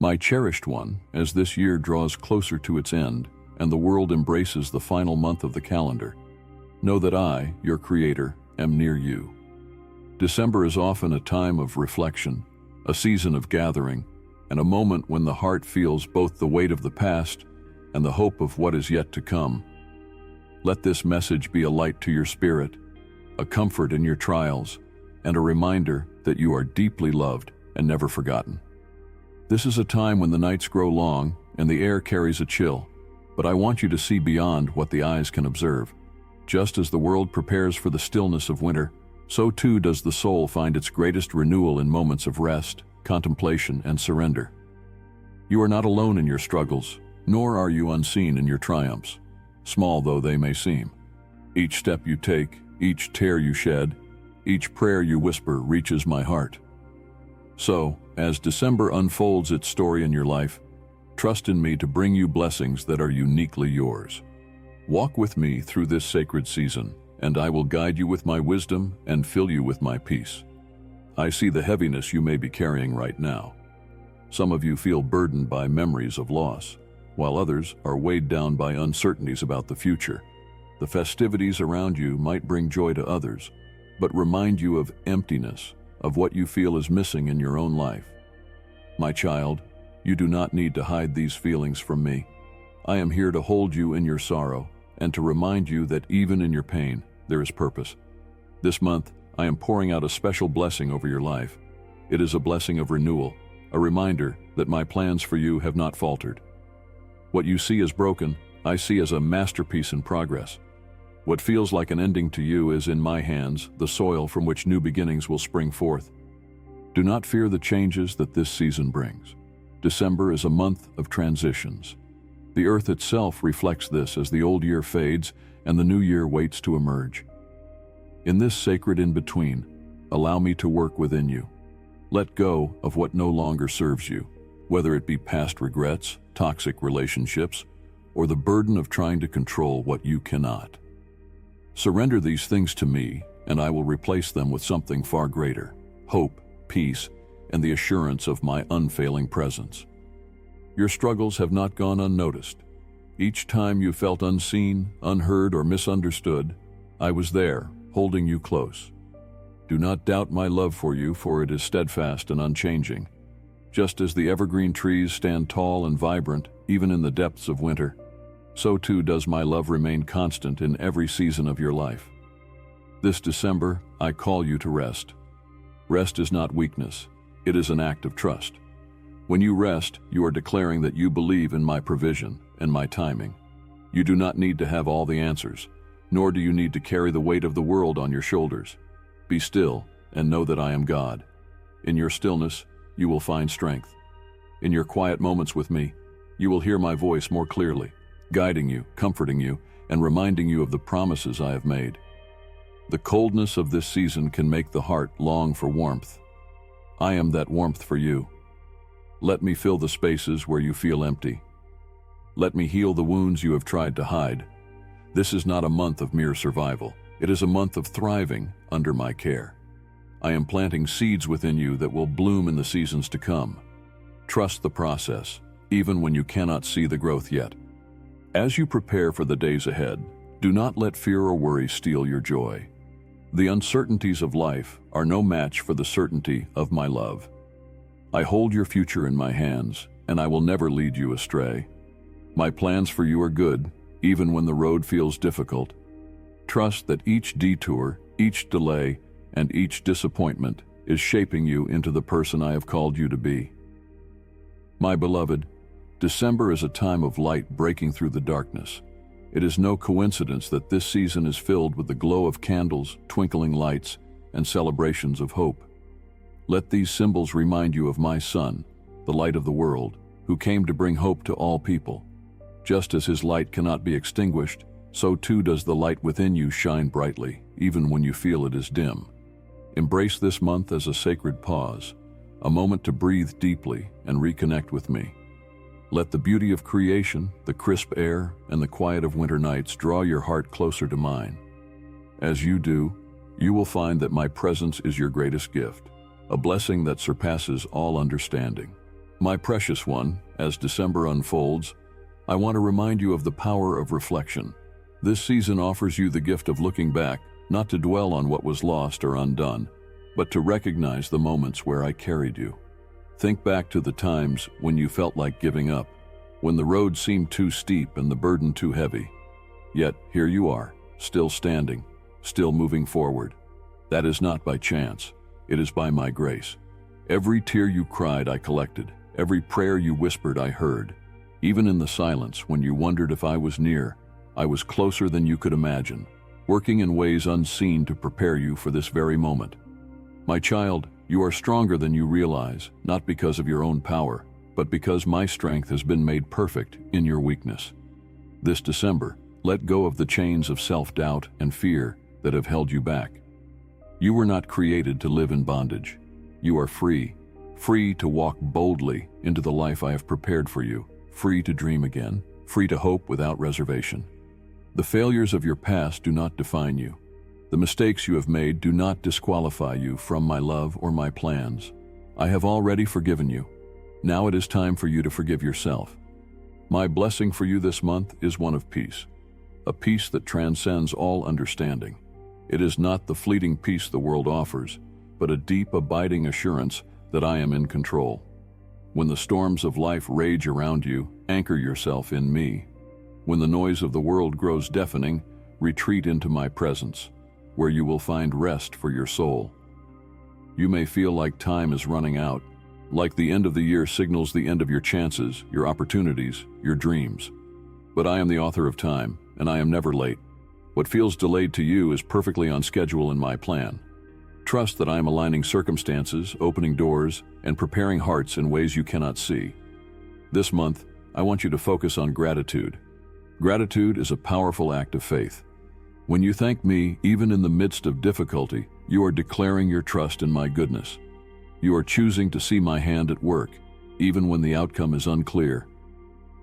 My cherished one, as this year draws closer to its end and the world embraces the final month of the calendar, know that I, your Creator, am near you. December is often a time of reflection, a season of gathering, and a moment when the heart feels both the weight of the past and the hope of what is yet to come. Let this message be a light to your spirit, a comfort in your trials, and a reminder that you are deeply loved and never forgotten. This is a time when the nights grow long and the air carries a chill, but I want you to see beyond what the eyes can observe. Just as the world prepares for the stillness of winter, so too does the soul find its greatest renewal in moments of rest, contemplation, and surrender. You are not alone in your struggles, nor are you unseen in your triumphs, small though they may seem. Each step you take, each tear you shed, each prayer you whisper reaches my heart. So, as December unfolds its story in your life, trust in me to bring you blessings that are uniquely yours. Walk with me through this sacred season, and I will guide you with my wisdom and fill you with my peace. I see the heaviness you may be carrying right now. Some of you feel burdened by memories of loss, while others are weighed down by uncertainties about the future. The festivities around you might bring joy to others, but remind you of emptiness, of what you feel is missing in your own life. My child, you do not need to hide these feelings from me. I am here to hold you in your sorrow and to remind you that even in your pain, there is purpose. This month, I am pouring out a special blessing over your life. It is a blessing of renewal, a reminder that my plans for you have not faltered. What you see as broken, I see as a masterpiece in progress. What feels like an ending to you is in my hands, the soil from which new beginnings will spring forth. Do not fear the changes that this season brings. December is a month of transitions. The earth itself reflects this as the old year fades and the new year waits to emerge. In this sacred in-between, allow me to work within you. Let go of what no longer serves you, whether it be past regrets, toxic relationships, or the burden of trying to control what you cannot. Surrender these things to me, and I will replace them with something far greater: hope, peace, and the assurance of my unfailing presence. Your struggles have not gone unnoticed. Each time you felt unseen, unheard, or misunderstood, I was there, holding you close. Do not doubt my love for you, for it is steadfast and unchanging. Just as the evergreen trees stand tall and vibrant, even in the depths of winter, so too does my love remain constant in every season of your life. This December, I call you to rest. Rest is not weakness, it is an act of trust. When you rest, you are declaring that you believe in my provision and my timing. You do not need to have all the answers, nor do you need to carry the weight of the world on your shoulders. Be still and know that I am God. In your stillness, you will find strength. In your quiet moments with me, you will hear my voice more clearly, guiding you, comforting you, and reminding you of the promises I have made. The coldness of this season can make the heart long for warmth. I am that warmth for you. Let me fill the spaces where you feel empty. Let me heal the wounds you have tried to hide. This is not a month of mere survival. It is a month of thriving under my care. I am planting seeds within you that will bloom in the seasons to come. Trust the process, even when you cannot see the growth yet. As you prepare for the days ahead, do not let fear or worry steal your joy. The uncertainties of life are no match for the certainty of my love. I hold your future in my hands, and I will never lead you astray. My plans for you are good, even when the road feels difficult. Trust that each detour, each delay, and each disappointment is shaping you into the person I have called you to be. My beloved, December is a time of light breaking through the darkness. It is no coincidence that this season is filled with the glow of candles, twinkling lights, and celebrations of hope. Let these symbols remind you of my Son, the light of the world, who came to bring hope to all people. Just as his light cannot be extinguished, so too does the light within you shine brightly, even when you feel it is dim. Embrace this month as a sacred pause, a moment to breathe deeply and reconnect with me. Let the beauty of creation, the crisp air, and the quiet of winter nights draw your heart closer to mine. As you do, you will find that my presence is your greatest gift, a blessing that surpasses all understanding. My precious one, as December unfolds, I want to remind you of the power of reflection. This season offers you the gift of looking back, not to dwell on what was lost or undone, but to recognize the moments where I carried you. Think back to the times when you felt like giving up, when the road seemed too steep and the burden too heavy. Yet here you are, still standing, still moving forward. That is not by chance, it is by my grace. Every tear you cried I collected, every prayer you whispered I heard. Even in the silence, when you wondered if I was near, I was closer than you could imagine, working in ways unseen to prepare you for this very moment. My child, you are stronger than you realize, not because of your own power, but because my strength has been made perfect in your weakness. This December, let go of the chains of self-doubt and fear that have held you back. You were not created to live in bondage. You are free, free to walk boldly into the life I have prepared for you, free to dream again, free to hope without reservation. The failures of your past do not define you. The mistakes you have made do not disqualify you from my love or my plans. I have already forgiven you. Now it is time for you to forgive yourself. My blessing for you this month is one of peace, a peace that transcends all understanding. It is not the fleeting peace the world offers, but a deep, abiding assurance that I am in control. When the storms of life rage around you, anchor yourself in me. When the noise of the world grows deafening, retreat into my presence, where you will find rest for your soul. You may feel like time is running out, like the end of the year signals the end of your chances, your opportunities, your dreams. But I am the author of time, and I am never late. What feels delayed to you is perfectly on schedule in my plan. Trust that I am aligning circumstances, opening doors, and preparing hearts in ways you cannot see. This month, I want you to focus on gratitude. Gratitude is a powerful act of faith. When you thank me, even in the midst of difficulty, you are declaring your trust in my goodness. You are choosing to see my hand at work, even when the outcome is unclear.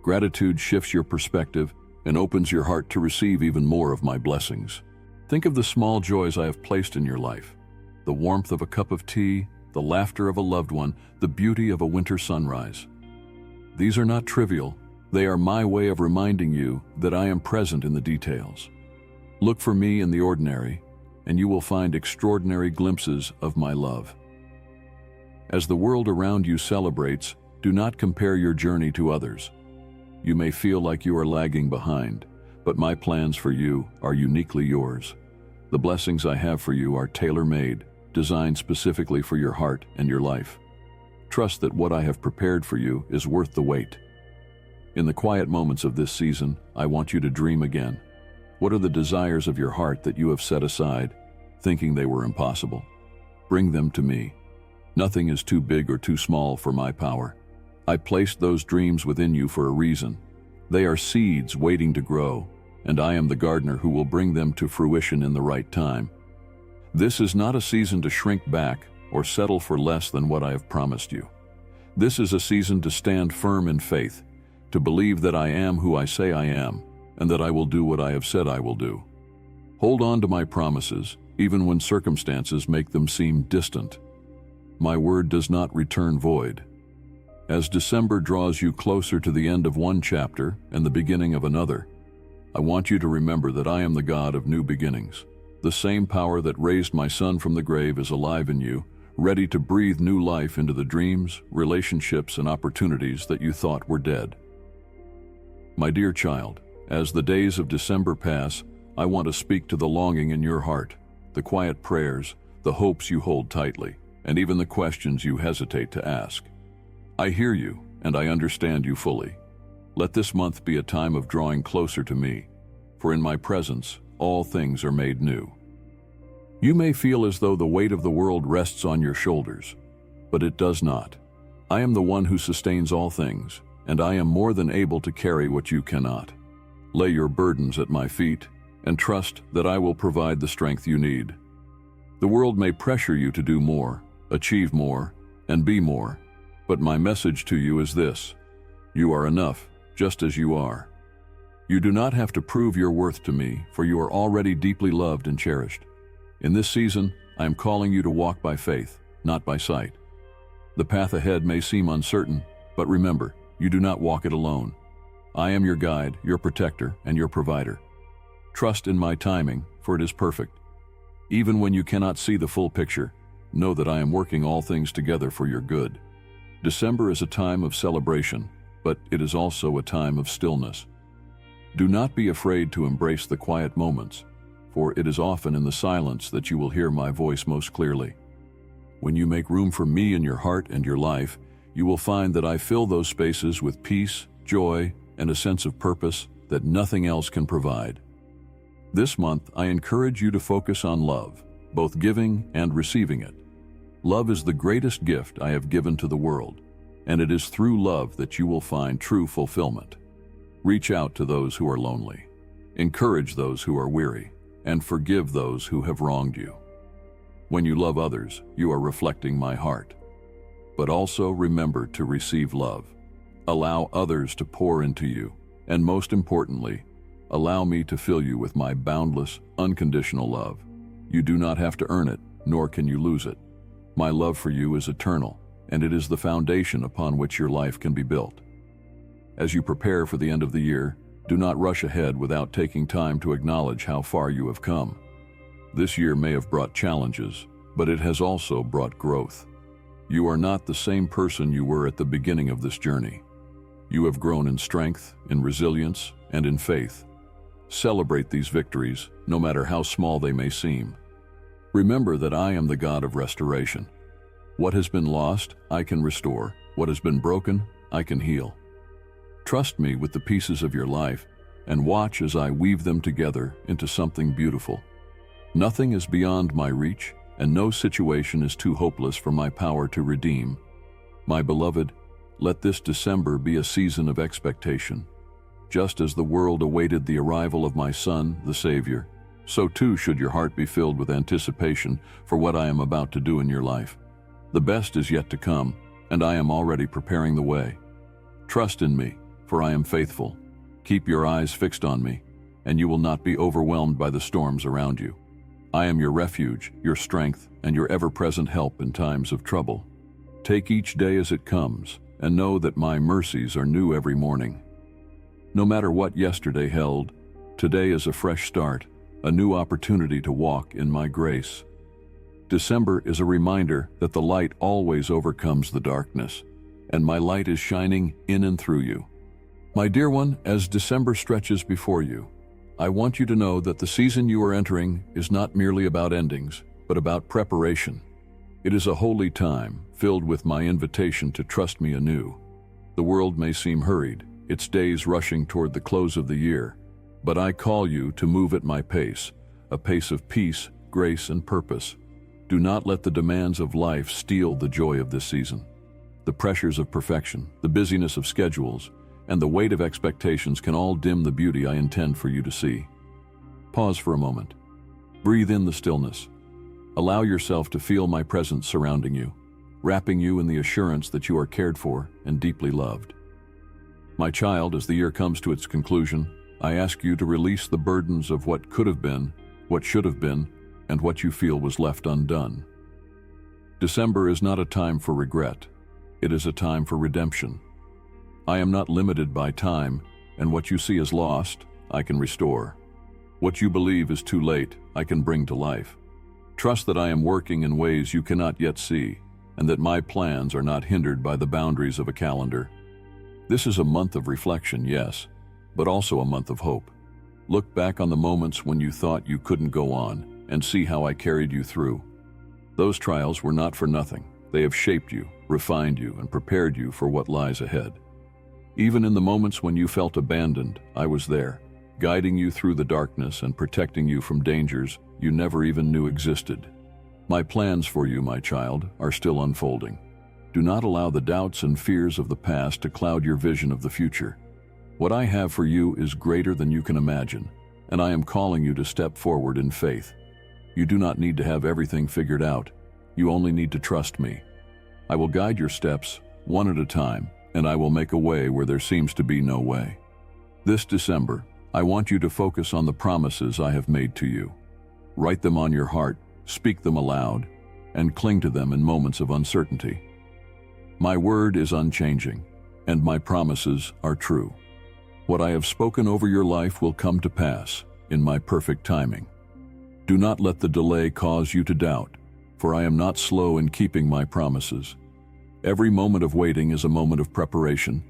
Gratitude shifts your perspective and opens your heart to receive even more of my blessings. Think of the small joys I have placed in your life. The warmth of a cup of tea, the laughter of a loved one, the beauty of a winter sunrise. These are not trivial. They are my way of reminding you that I am present in the details. Look for me in the ordinary, and you will find extraordinary glimpses of my love. As the world around you celebrates, do not compare your journey to others. You may feel like you are lagging behind, but my plans for you are uniquely yours. The blessings I have for you are tailor-made, designed specifically for your heart and your life. Trust that what I have prepared for you is worth the wait. In the quiet moments of this season, I want you to dream again. What are the desires of your heart that you have set aside, thinking they were impossible? Bring them to me. Nothing is too big or too small for my power. I placed those dreams within you for a reason. They are seeds waiting to grow, and I am the gardener who will bring them to fruition in the right time. This is not a season to shrink back or settle for less than what I have promised you. This is a season to stand firm in faith, to believe that I am who I say I am, and that I will do what I have said I will do. Hold on to my promises, even when circumstances make them seem distant. My word does not return void. As December draws you closer to the end of one chapter and the beginning of another, I want you to remember that I am the God of new beginnings. The same power that raised my son from the grave is alive in you, ready to breathe new life into the dreams, relationships, and opportunities that you thought were dead. My dear child, as the days of December pass, I want to speak to the longing in your heart, the quiet prayers, the hopes you hold tightly, and even the questions you hesitate to ask. I hear you, and I understand you fully. Let this month be a time of drawing closer to me, for in my presence, all things are made new. You may feel as though the weight of the world rests on your shoulders, but it does not. I am the one who sustains all things, and I am more than able to carry what you cannot. Lay your burdens at my feet, and trust that I will provide the strength you need. The world may pressure you to do more, achieve more, and be more, but my message to you is this: you are enough, just as you are. You do not have to prove your worth to me, for you are already deeply loved and cherished. In this season, I am calling you to walk by faith, not by sight. The path ahead may seem uncertain, But remember, you do not walk it alone. I am your guide, your protector, and your provider. Trust in my timing, for it is perfect. Even when you cannot see the full picture, know that I am working all things together for your good. December is a time of celebration, but it is also a time of stillness. Do not be afraid to embrace the quiet moments, for it is often in the silence that you will hear my voice most clearly. When you make room for me in your heart and your life, you will find that I fill those spaces with peace, joy, and a sense of purpose that nothing else can provide. This month, I encourage you to focus on love, both giving and receiving it. Love is the greatest gift I have given to the world, and it is through love that you will find true fulfillment. Reach out to those who are lonely, encourage those who are weary, and forgive those who have wronged you. When you love others, you are reflecting my heart. But also remember to receive love. Allow others to pour into you, and most importantly, allow me to fill you with my boundless, unconditional love. You do not have to earn it, nor can you lose it. My love for you is eternal, and it is the foundation upon which your life can be built. As you prepare for the end of the year, do not rush ahead without taking time to acknowledge how far you have come. This year may have brought challenges, but it has also brought growth. You are not the same person you were at the beginning of this journey. You have grown in strength, in resilience, and in faith. Celebrate these victories, no matter how small they may seem. Remember that I am the God of restoration. What has been lost, I can restore. What has been broken, I can heal. Trust me with the pieces of your life, and watch as I weave them together into something beautiful. Nothing is beyond my reach, and no situation is too hopeless for my power to redeem. My beloved, let this December be a season of expectation. Just as the world awaited the arrival of my Son, the Savior, so too should your heart be filled with anticipation for what I am about to do in your life. The best is yet to come, and I am already preparing the way. Trust in me, for I am faithful. Keep your eyes fixed on me, and you will not be overwhelmed by the storms around you. I am your refuge, your strength, and your ever-present help in times of trouble. Take each day as it comes, and know that my mercies are new every morning. No matter what yesterday held, today is a fresh start, a new opportunity to walk in my grace. December is a reminder that the light always overcomes the darkness, and my light is shining in and through you. My dear one, as December stretches before you, I want you to know that the season you are entering is not merely about endings, but about preparation. It is a holy time, filled with my invitation to trust me anew. The world may seem hurried, its days rushing toward the close of the year, but I call you to move at my pace, a pace of peace, grace, and purpose. Do not let the demands of life steal the joy of this season. The pressures of perfection, the busyness of schedules, and the weight of expectations can all dim the beauty I intend for you to see. Pause for a moment. Breathe in the stillness. Allow yourself to feel my presence surrounding you, wrapping you in the assurance that you are cared for and deeply loved. My child, as the year comes to its conclusion, I ask you to release the burdens of what could have been, what should have been, and what you feel was left undone. December is not a time for regret. It is a time for redemption. I am not limited by time, and what you see as lost, I can restore. What you believe is too late, I can bring to life. Trust that I am working in ways you cannot yet see, and that my plans are not hindered by the boundaries of a calendar. This is a month of reflection, yes, but also a month of hope. Look back on the moments when you thought you couldn't go on, and see how I carried you through. Those trials were not for nothing. They have shaped you, refined you, and prepared you for what lies ahead. Even in the moments when you felt abandoned, I was there, guiding you through the darkness and protecting you from dangers you never even knew existed. My plans for you, my child, are still unfolding. Do not allow the doubts and fears of the past to cloud your vision of the future. What I have for you is greater than you can imagine, and I am calling you to step forward in faith. You do not need to have everything figured out. You only need to trust me. I will guide your steps, one at a time, and I will make a way where there seems to be no way. This December, I want you to focus on the promises I have made to you. Write them on your heart, speak them aloud, and cling to them in moments of uncertainty. My word is unchanging. and my promises are true. What I have spoken over your life will come to pass in my perfect timing. Do not let the delay cause you to doubt, for I am not slow in keeping my promises. Every moment of waiting is a moment of preparation,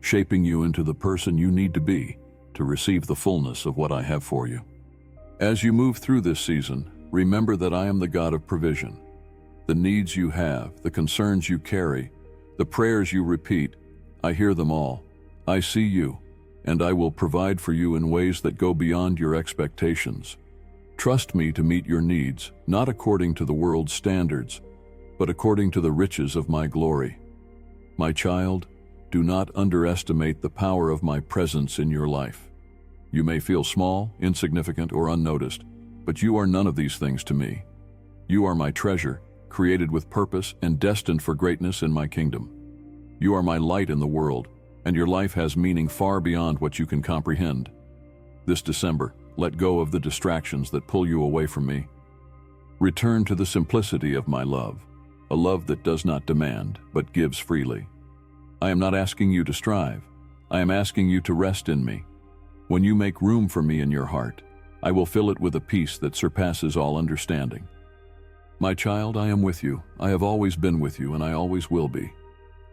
shaping you into the person you need to be to receive the fullness of what I have for you. As you move through this season, remember that I am the God of provision. The needs you have, the concerns you carry, the prayers you repeat, I hear them all. I see you, and I will provide for you in ways that go beyond your expectations. Trust me to meet your needs, not according to the world's standards, but according to the riches of my glory. My child, do not underestimate the power of my presence in your life. You may feel small, insignificant, or unnoticed, but you are none of these things to me. You are my treasure, created with purpose and destined for greatness in my kingdom. You are my light in the world, and your life has meaning far beyond what you can comprehend. This December, let go of the distractions that pull you away from me. Return to the simplicity of my love, a love that does not demand, but gives freely. I am not asking you to strive. I am asking you to rest in me. When you make room for me in your heart, I will fill it with a peace that surpasses all understanding. My child, I am with you. I have always been with you, and I always will be.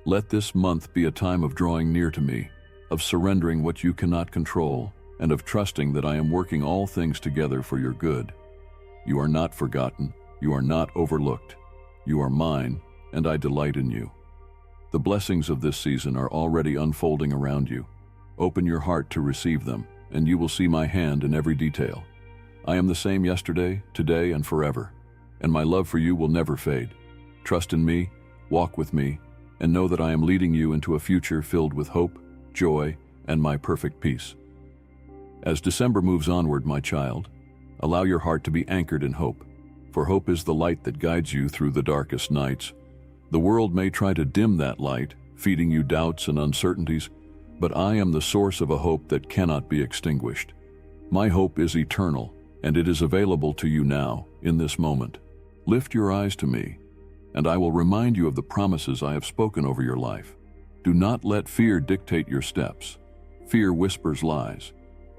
Let this month be a time of drawing near to me, of surrendering what you cannot control, and of trusting that I am working all things together for your good. You are not forgotten. You are not overlooked. You are mine, and I delight in you. The blessings of this season are already unfolding around you. Open your heart to receive them, and you will see my hand in every detail. I am the same yesterday, today, and forever, and my love for you will never fade. Trust in me, walk with me, and know that I am leading you into a future filled with hope, joy, and my perfect peace. As December moves onward, my child, allow your heart to be anchored in hope, for hope is the light that guides you through the darkest nights. The world may try to dim that light, feeding you doubts and uncertainties, but I am the source of a hope that cannot be extinguished. My hope is eternal, and it is available to you now, in this moment. Lift your eyes to me, and I will remind you of the promises I have spoken over your life. Do not let fear dictate your steps. Fear whispers lies,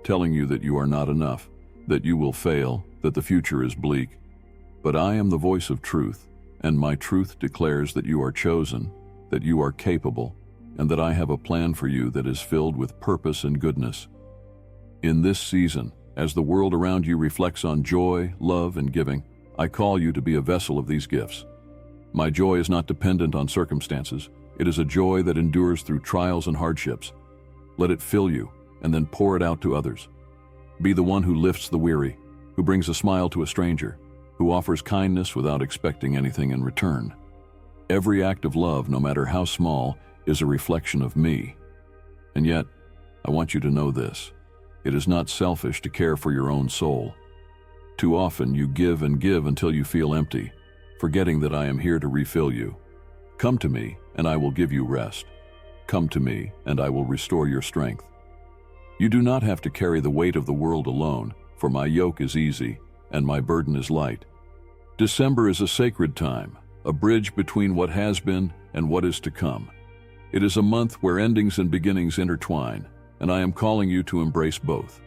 telling you that you are not enough, that you will fail, that the future is bleak. But I am the voice of truth, and my truth declares that you are chosen, that you are capable, and that I have a plan for you that is filled with purpose and goodness. In this season, as the world around you reflects on joy, love, and giving, I call you to be a vessel of these gifts. My joy is not dependent on circumstances. It is a joy that endures through trials and hardships. Let it fill you, and then pour it out to others. Be the one who lifts the weary, who brings a smile to a stranger, who offers kindness without expecting anything in return. Every act of love, no matter how small, is a reflection of me. And yet, I want you to know this. It is not selfish to care for your own soul. Too often you give and give until you feel empty, forgetting that I am here to refill you. Come to me, and I will give you rest. Come to me, and I will restore your strength. You do not have to carry the weight of the world alone, for my yoke is easy, and my burden is light. December is a sacred time, a bridge between what has been and what is to come. It is a month where endings and beginnings intertwine, and I am calling you to embrace both.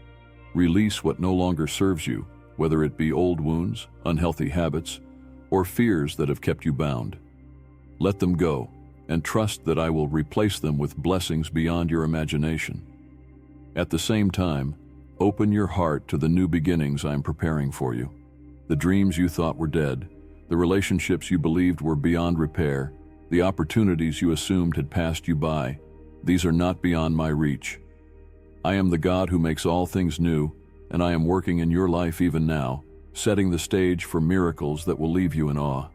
Release what no longer serves you, whether it be old wounds, unhealthy habits, or fears that have kept you bound. Let them go, and trust that I will replace them with blessings beyond your imagination. At the same time, open your heart to the new beginnings I am preparing for you. The dreams you thought were dead, the relationships you believed were beyond repair, the opportunities you assumed had passed you by, these are not beyond my reach. I am the God who makes all things new, and I am working in your life even now, setting the stage for miracles that will leave you in awe.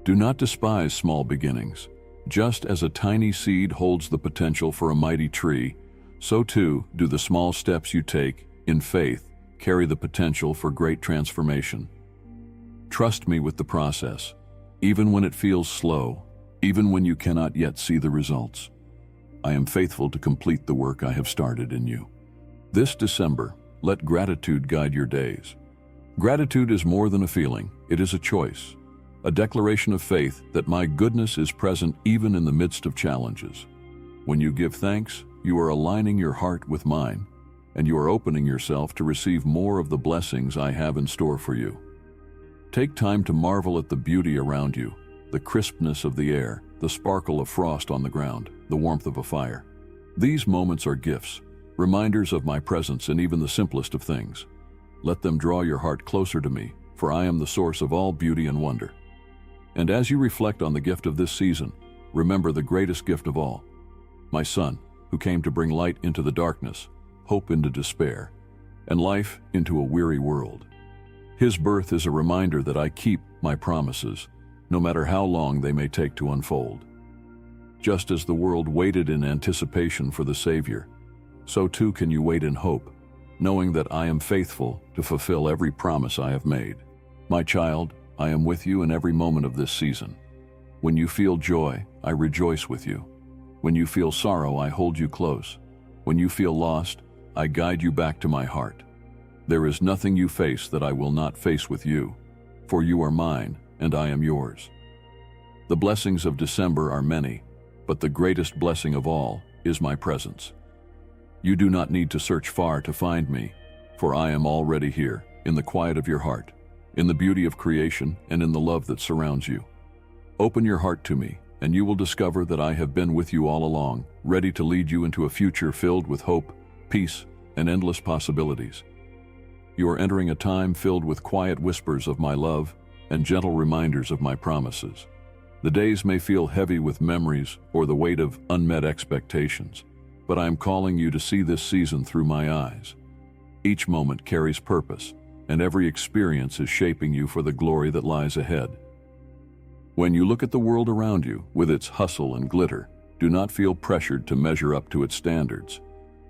Do not despise small beginnings. Just as a tiny seed holds the potential for a mighty tree, so too do the small steps you take, in faith, carry the potential for great transformation. Trust me with the process, even when it feels slow, even when you cannot yet see the results. I am faithful to complete the work I have started in you. This December, let gratitude guide your days. Gratitude is more than a feeling, it is a choice, a declaration of faith that my goodness is present even in the midst of challenges. When you give thanks, you are aligning your heart with mine, and you are opening yourself to receive more of the blessings I have in store for you. Take time to marvel at the beauty around you, the crispness of the air, the sparkle of frost on the ground, the warmth of a fire. These moments are gifts, reminders of my presence in even the simplest of things. Let them draw your heart closer to me, for I am the source of all beauty and wonder. And as you reflect on the gift of this season, remember the greatest gift of all, my Son, who came to bring light into the darkness, hope into despair, and life into a weary world. His birth is a reminder that I keep my promises, no matter how long they may take to unfold. Just as the world waited in anticipation for the Savior, so too can you wait in hope, knowing that I am faithful to fulfill every promise I have made. My child, I am with you in every moment of this season. When you feel joy, I rejoice with you. When you feel sorrow, I hold you close. When you feel lost, I guide you back to my heart. There is nothing you face that I will not face with you, for you are mine and I am yours. The blessings of December are many, but the greatest blessing of all is my presence. You do not need to search far to find me, for I am already here, in the quiet of your heart, in the beauty of creation, and in the love that surrounds you. Open your heart to me, and you will discover that I have been with you all along, ready to lead you into a future filled with hope, peace, and endless possibilities. You are entering a time filled with quiet whispers of my love and gentle reminders of my promises. The days may feel heavy with memories or the weight of unmet expectations, but I am calling you to see this season through my eyes. Each moment carries purpose, and every experience is shaping you for the glory that lies ahead. When you look at the world around you, with its hustle and glitter, do not feel pressured to measure up to its standards.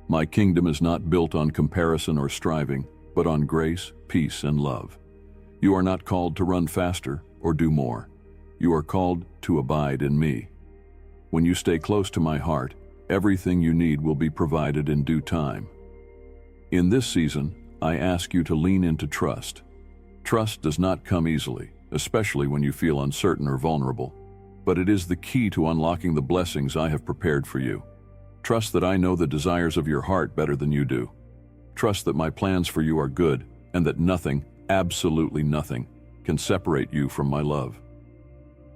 My kingdom is not built on comparison or striving, but on grace, peace, and love. You are not called to run faster or do more. You are called to abide in me. When you stay close to my heart, everything you need will be provided in due time. In this season, I ask you to lean into trust. Trust does not come easily, especially when you feel uncertain or vulnerable, but it is the key to unlocking the blessings I have prepared for you. Trust that I know the desires of your heart better than you do. Trust that my plans for you are good, and that nothing, absolutely nothing, can separate you from my love.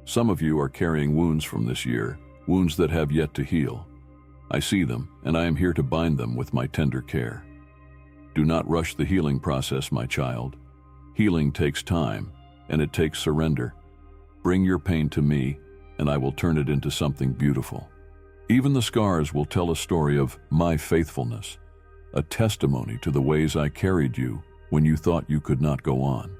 Some of you are carrying wounds from this year, wounds that have yet to heal. I see them, and I am here to bind them with my tender care. Do not rush the healing process, my child. Healing takes time, and it takes surrender. Bring your pain to me, and I will turn it into something beautiful. Even the scars will tell a story of my faithfulness, a testimony to the ways I carried you when you thought you could not go on.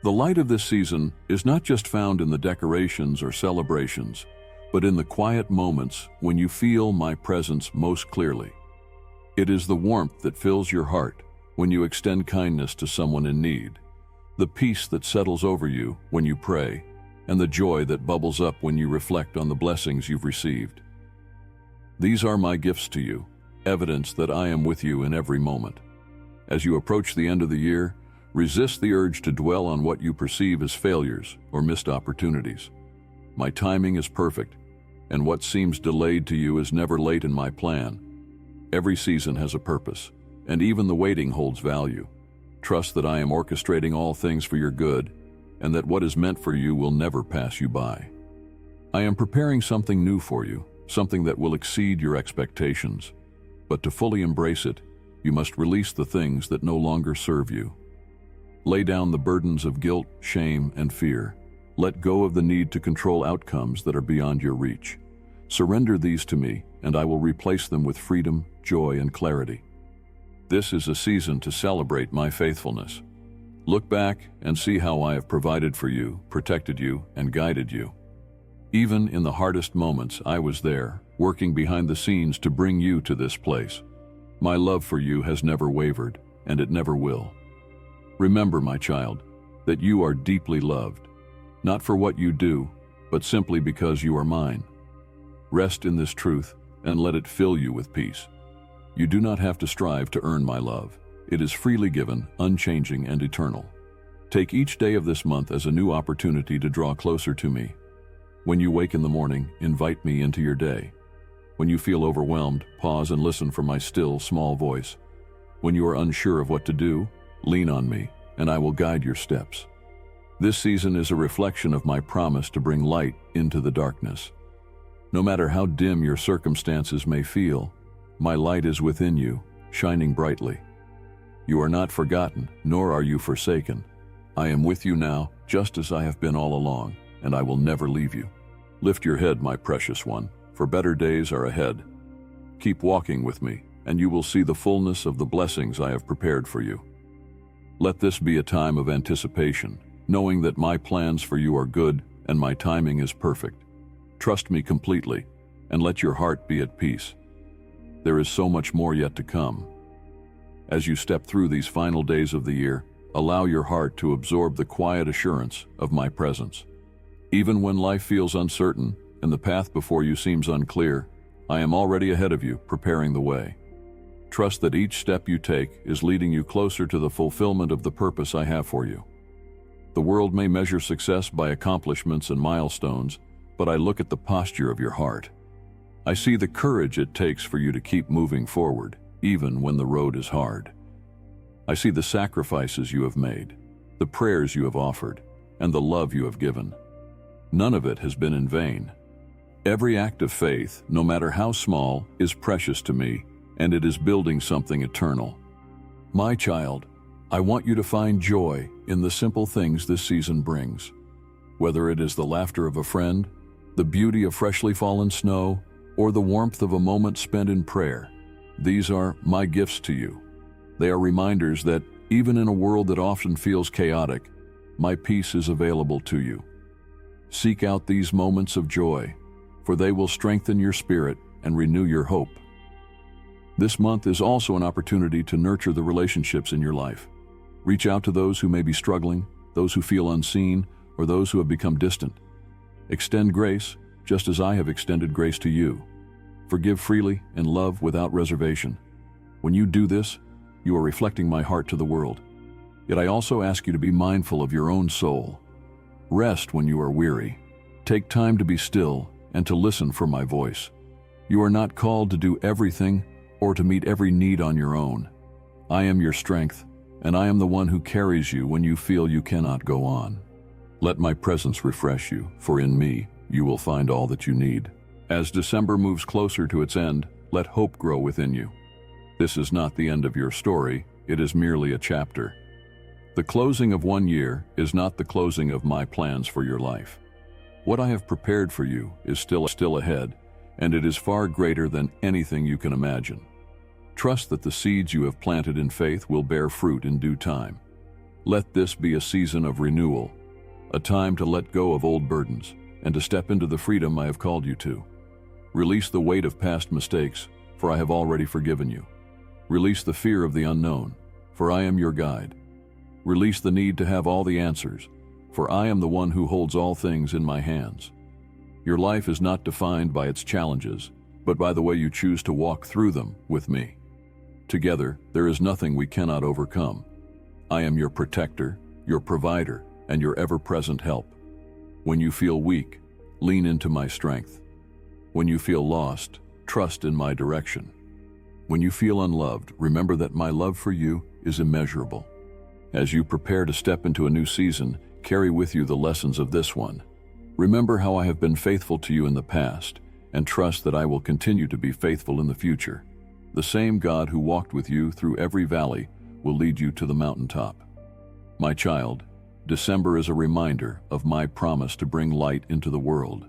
The light of this season is not just found in the decorations or celebrations, but in the quiet moments when you feel my presence most clearly. It is the warmth that fills your heart when you extend kindness to someone in need, the peace that settles over you when you pray, and the joy that bubbles up when you reflect on the blessings you've received. These are my gifts to you, evidence that I am with you in every moment. As you approach the end of the year, resist the urge to dwell on what you perceive as failures or missed opportunities. My timing is perfect, and what seems delayed to you is never late in my plan. Every season has a purpose, and even the waiting holds value. Trust that I am orchestrating all things for your good, and that what is meant for you will never pass you by. I am preparing something new for you, something that will exceed your expectations. But to fully embrace it, you must release the things that no longer serve you. Lay down the burdens of guilt, shame, and fear. Let go of the need to control outcomes that are beyond your reach. Surrender these to me, and I will replace them with freedom, joy, and clarity. This is a season to celebrate my faithfulness. Look back and see how I have provided for you, protected you, and guided you. Even in the hardest moments, I was there, working behind the scenes to bring you to this place. My love for you has never wavered, and it never will. Remember, my child, that you are deeply loved, not for what you do, but simply because you are mine. Rest in this truth and let it fill you with peace. You do not have to strive to earn my love. It is freely given, unchanging, and eternal. Take each day of this month as a new opportunity to draw closer to me. When you wake in the morning, invite me into your day. When you feel overwhelmed, pause and listen for my still, small voice. When you are unsure of what to do, lean on me, and I will guide your steps. This season is a reflection of my promise to bring light into the darkness. No matter how dim your circumstances may feel, my light is within you, shining brightly. You are not forgotten, nor are you forsaken. I am with you now, just as I have been all along, and I will never leave you. Lift your head, my precious one, for better days are ahead. Keep walking with me, and you will see the fullness of the blessings I have prepared for you. Let this be a time of anticipation, knowing that my plans for you are good and my timing is perfect. Trust me completely, and let your heart be at peace. There is so much more yet to come. As you step through these final days of the year, allow your heart to absorb the quiet assurance of my presence. Even when life feels uncertain and the path before you seems unclear, I am already ahead of you, preparing the way. Trust that each step you take is leading you closer to the fulfillment of the purpose I have for you. The world may measure success by accomplishments and milestones, but I look at the posture of your heart. I see the courage it takes for you to keep moving forward, even when the road is hard. I see the sacrifices you have made, the prayers you have offered, and the love you have given. None of it has been in vain. Every act of faith, no matter how small, is precious to me, and it is building something eternal. My child, I want you to find joy in the simple things this season brings. Whether it is the laughter of a friend, the beauty of freshly fallen snow, or the warmth of a moment spent in prayer, these are my gifts to you. They are reminders that, even in a world that often feels chaotic, my peace is available to you. Seek out these moments of joy, for they will strengthen your spirit and renew your hope. This month is also an opportunity to nurture the relationships in your life. Reach out to those who may be struggling, those who feel unseen, or those who have become distant. Extend grace, just as I have extended grace to you. Forgive freely and love without reservation. When you do this, you are reflecting my heart to the world. Yet I also ask you to be mindful of your own soul. Rest when you are weary. Take time to be still and to listen for my voice. You are not called to do everything or to meet every need on your own. I am your strength, and I am the one who carries you when you feel you cannot go on. Let my presence refresh you, for in me you will find all that you need. As December moves closer to its end, let hope grow within you. This is not the end of your story, it is merely a chapter. The closing of one year is not the closing of my plans for your life. What I have prepared for you is still ahead, and it is far greater than anything you can imagine. Trust that the seeds you have planted in faith will bear fruit in due time. Let this be a season of renewal, a time to let go of old burdens and to step into the freedom I have called you to. Release the weight of past mistakes, for I have already forgiven you. Release the fear of the unknown, for I am your guide. Release the need to have all the answers, for I am the one who holds all things in my hands. Your life is not defined by its challenges, but by the way you choose to walk through them with me. Together, there is nothing we cannot overcome. I am your protector, your provider, and your ever-present help. When you feel weak, lean into my strength. When you feel lost, trust in my direction. When you feel unloved, remember that my love for you is immeasurable. As you prepare to step into a new season, carry with you the lessons of this one. Remember how I have been faithful to you in the past, and trust that I will continue to be faithful in the future. The same God who walked with you through every valley will lead you to the mountaintop. My child, December is a reminder of my promise to bring light into the world.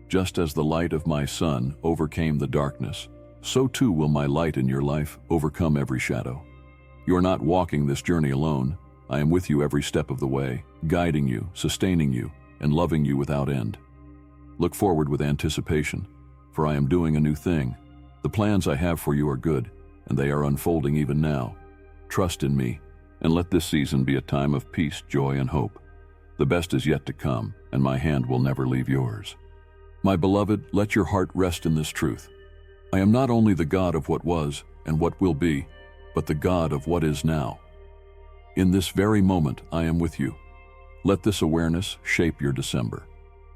Just as the light of my sun overcame the darkness, so too will my light in your life overcome every shadow. You are not walking this journey alone. I am with you every step of the way, guiding you, sustaining you, and loving you without end. Look forward with anticipation, for I am doing a new thing. The plans I have for you are good, and they are unfolding even now. Trust in me, and let this season be a time of peace, joy, and hope. The best is yet to come, and my hand will never leave yours. My beloved, let your heart rest in this truth. I am not only the God of what was and what will be, but the God of what is now. In this very moment, I am with you. Let this awareness shape your December.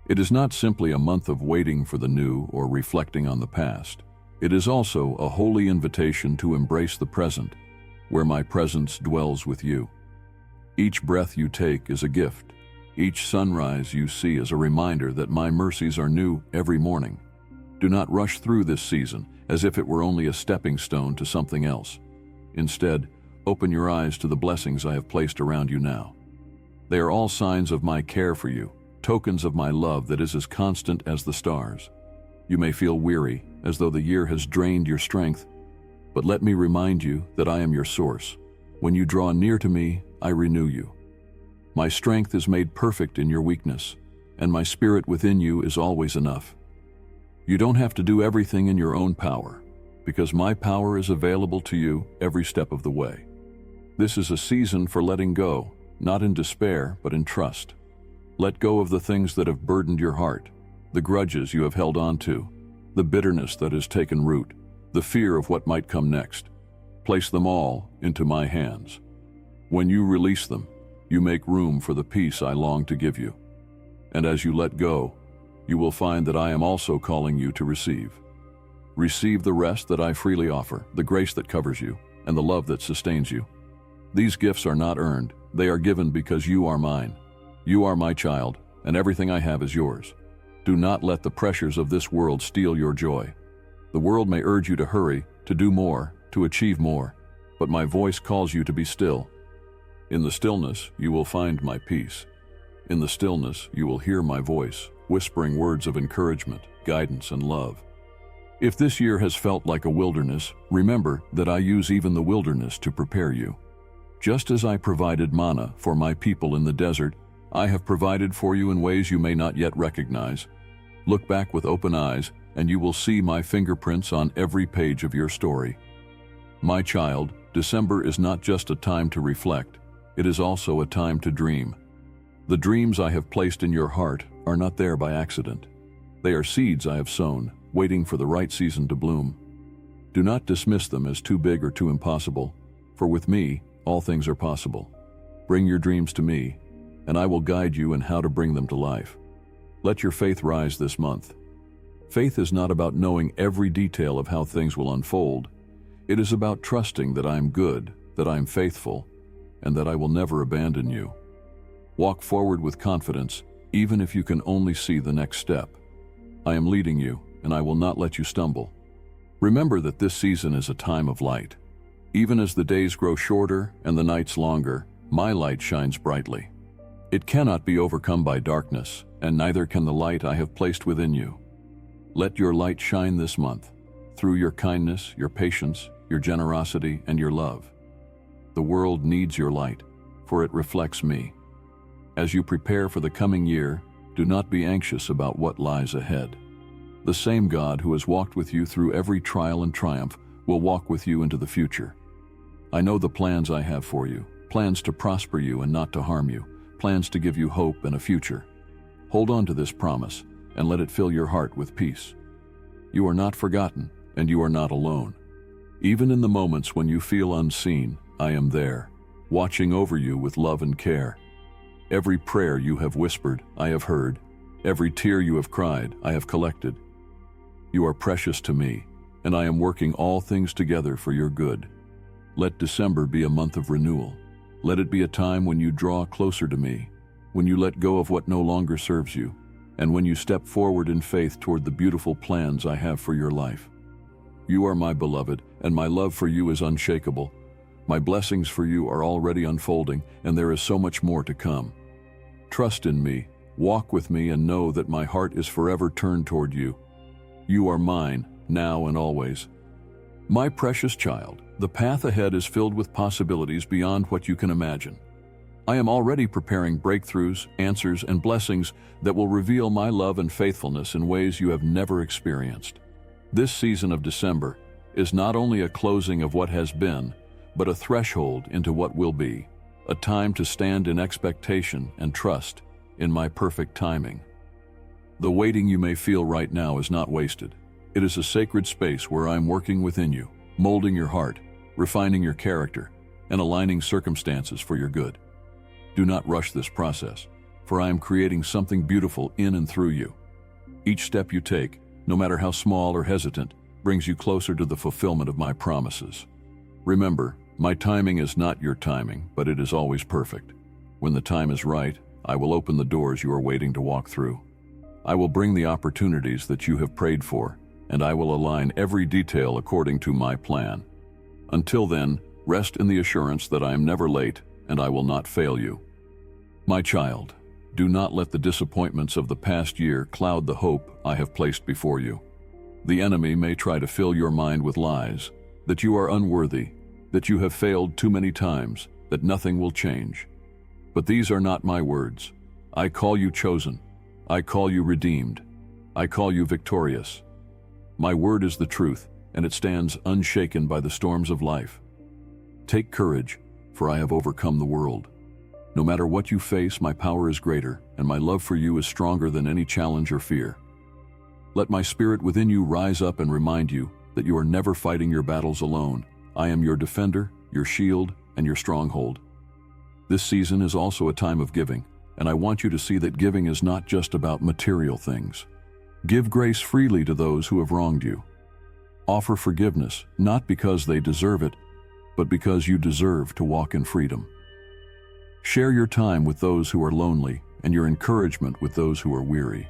It is not simply a month of waiting for the new or reflecting on the past. It is also a holy invitation to embrace the present, where my presence dwells with you. Each breath you take is a gift. Each sunrise you see is a reminder that my mercies are new every morning. Do not rush through this season as if it were only a stepping stone to something else. Instead, open your eyes to the blessings I have placed around you now. They are all signs of my care for you, tokens of my love that is as constant as the stars. You may feel weary, as though the year has drained your strength, but let me remind you that I am your source. When you draw near to me, I renew you. My strength is made perfect in your weakness, and my spirit within you is always enough. You don't have to do everything in your own power, because my power is available to you every step of the way. This is a season for letting go, not in despair, but in trust. Let go of the things that have burdened your heart, the grudges you have held on to, the bitterness that has taken root, the fear of what might come next. Place them all into my hands. When you release them, you make room for the peace I long to give you. And as you let go, you will find that I am also calling you to receive. Receive the rest that I freely offer, the grace that covers you, and the love that sustains you. These gifts are not earned, they are given because you are mine. You are my child, and everything I have is yours. Do not let the pressures of this world steal your joy. The world may urge you to hurry, to do more, to achieve more, but my voice calls you to be still. In the stillness, you will find my peace. In the stillness, you will hear my voice, whispering words of encouragement, guidance, and love. If this year has felt like a wilderness, remember that I use even the wilderness to prepare you. Just as I provided manna for my people in the desert, I have provided for you in ways you may not yet recognize. Look back with open eyes, and you will see my fingerprints on every page of your story. My child, December is not just a time to reflect, it is also a time to dream. The dreams I have placed in your heart are not there by accident. They are seeds I have sown, waiting for the right season to bloom. Do not dismiss them as too big or too impossible, for with me, all things are possible. Bring your dreams to me, and I will guide you in how to bring them to life. Let your faith rise this month. Faith is not about knowing every detail of how things will unfold. It is about trusting that I am good, that I am faithful, and that I will never abandon you. Walk forward with confidence, even if you can only see the next step. I am leading you, and I will not let you stumble. Remember that this season is a time of light. Even as the days grow shorter and the nights longer, my light shines brightly. It cannot be overcome by darkness, and neither can the light I have placed within you. Let your light shine this month, through your kindness, your patience, your generosity, and your love. The world needs your light, for it reflects me. As you prepare for the coming year, do not be anxious about what lies ahead. The same God who has walked with you through every trial and triumph will walk with you into the future. I know the plans I have for you, plans to prosper you and not to harm you, plans to give you hope and a future. Hold on to this promise and let it fill your heart with peace. You are not forgotten, and you are not alone. Even in the moments when you feel unseen, I am there, watching over you with love and care. Every prayer you have whispered, I have heard. Every tear you have cried, I have collected. You are precious to me, and I am working all things together for your good. Let December be a month of renewal. Let it be a time when you draw closer to me, when you let go of what no longer serves you, and when you step forward in faith toward the beautiful plans I have for your life. You are my beloved, and my love for you is unshakable. My blessings for you are already unfolding, and there is so much more to come. Trust in me, walk with me, and know that my heart is forever turned toward you. You are mine, now and always. My precious child, the path ahead is filled with possibilities beyond what you can imagine. I am already preparing breakthroughs, answers, and blessings that will reveal my love and faithfulness in ways you have never experienced. This season of December is not only a closing of what has been, but a threshold into what will be, a time to stand in expectation and trust in my perfect timing. The waiting you may feel right now is not wasted. It is a sacred space where I am working within you, molding your heart, refining your character, and aligning circumstances for your good. Do not rush this process. for I am creating something beautiful in and through you. Each step you take, no matter how small or hesitant, brings you closer to the fulfillment of my promises. Remember, my timing is not your timing, but it is always perfect. When the time is right, I will open the doors you are waiting to walk through. I will bring the opportunities that you have prayed for, and I will align every detail according to my plan. Until then, rest in the assurance that I am never late and I will not fail you. My child, do not let the disappointments of the past year cloud the hope I have placed before you. The enemy may try to fill your mind with lies, that you are unworthy, that you have failed too many times, that nothing will change. But these are not my words. I call you chosen. I call you redeemed. I call you victorious. My word is the truth, and it stands unshaken by the storms of life. Take courage, for I have overcome the world. No matter what you face, my power is greater, and my love for you is stronger than any challenge or fear. Let my spirit within you rise up and remind you that you are never fighting your battles alone. I am your defender, your shield, and your stronghold. This season is also a time of giving, and I want you to see that giving is not just about material things. Give grace freely to those who have wronged you. Offer forgiveness, not because they deserve it, but because you deserve to walk in freedom. Share your time with those who are lonely and your encouragement with those who are weary.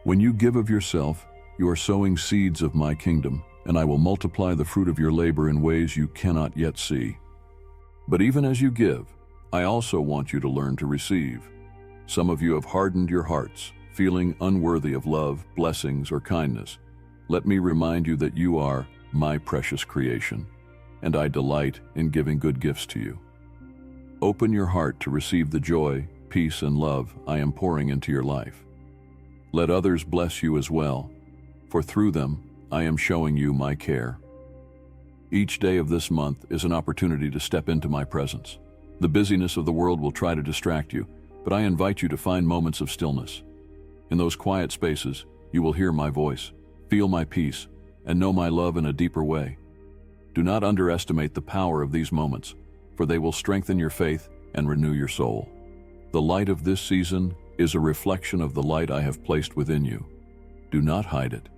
When you give of yourself, you are sowing seeds of my kingdom, and I will multiply the fruit of your labor in ways you cannot yet see. But even as you give, I also want you to learn to receive. Some of you have hardened your hearts, feeling unworthy of love, blessings, or kindness. Let me remind you that you are my precious creation, and I delight in giving good gifts to you. Open your heart to receive the joy, peace, and love I am pouring into your life. Let others bless you as well, for through them I am showing you my care. Each day of this month is an opportunity to step into my presence. The busyness of the world will try to distract you, but I invite you to find moments of stillness. In those quiet spaces, you will hear my voice, feel my peace, and know my love in a deeper way. Do not underestimate the power of these moments, for they will strengthen your faith and renew your soul. The light of this season is a reflection of the light I have placed within you. Do not hide it.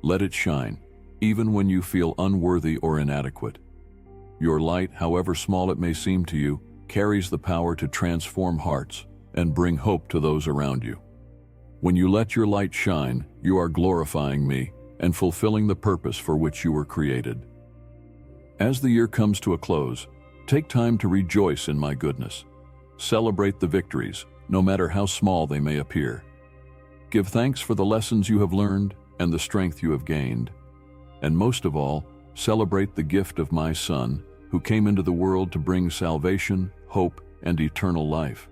Let it shine, even when you feel unworthy or inadequate. Your light, however small it may seem to you, carries the power to transform hearts and bring hope to those around you. When you let your light shine, you are glorifying me and fulfilling the purpose for which you were created. As the year comes to a close, take time to rejoice in my goodness. Celebrate the victories, no matter how small they may appear. Give thanks for the lessons you have learned and the strength you have gained. And most of all, celebrate the gift of my Son, who came into the world to bring salvation, hope, and eternal life.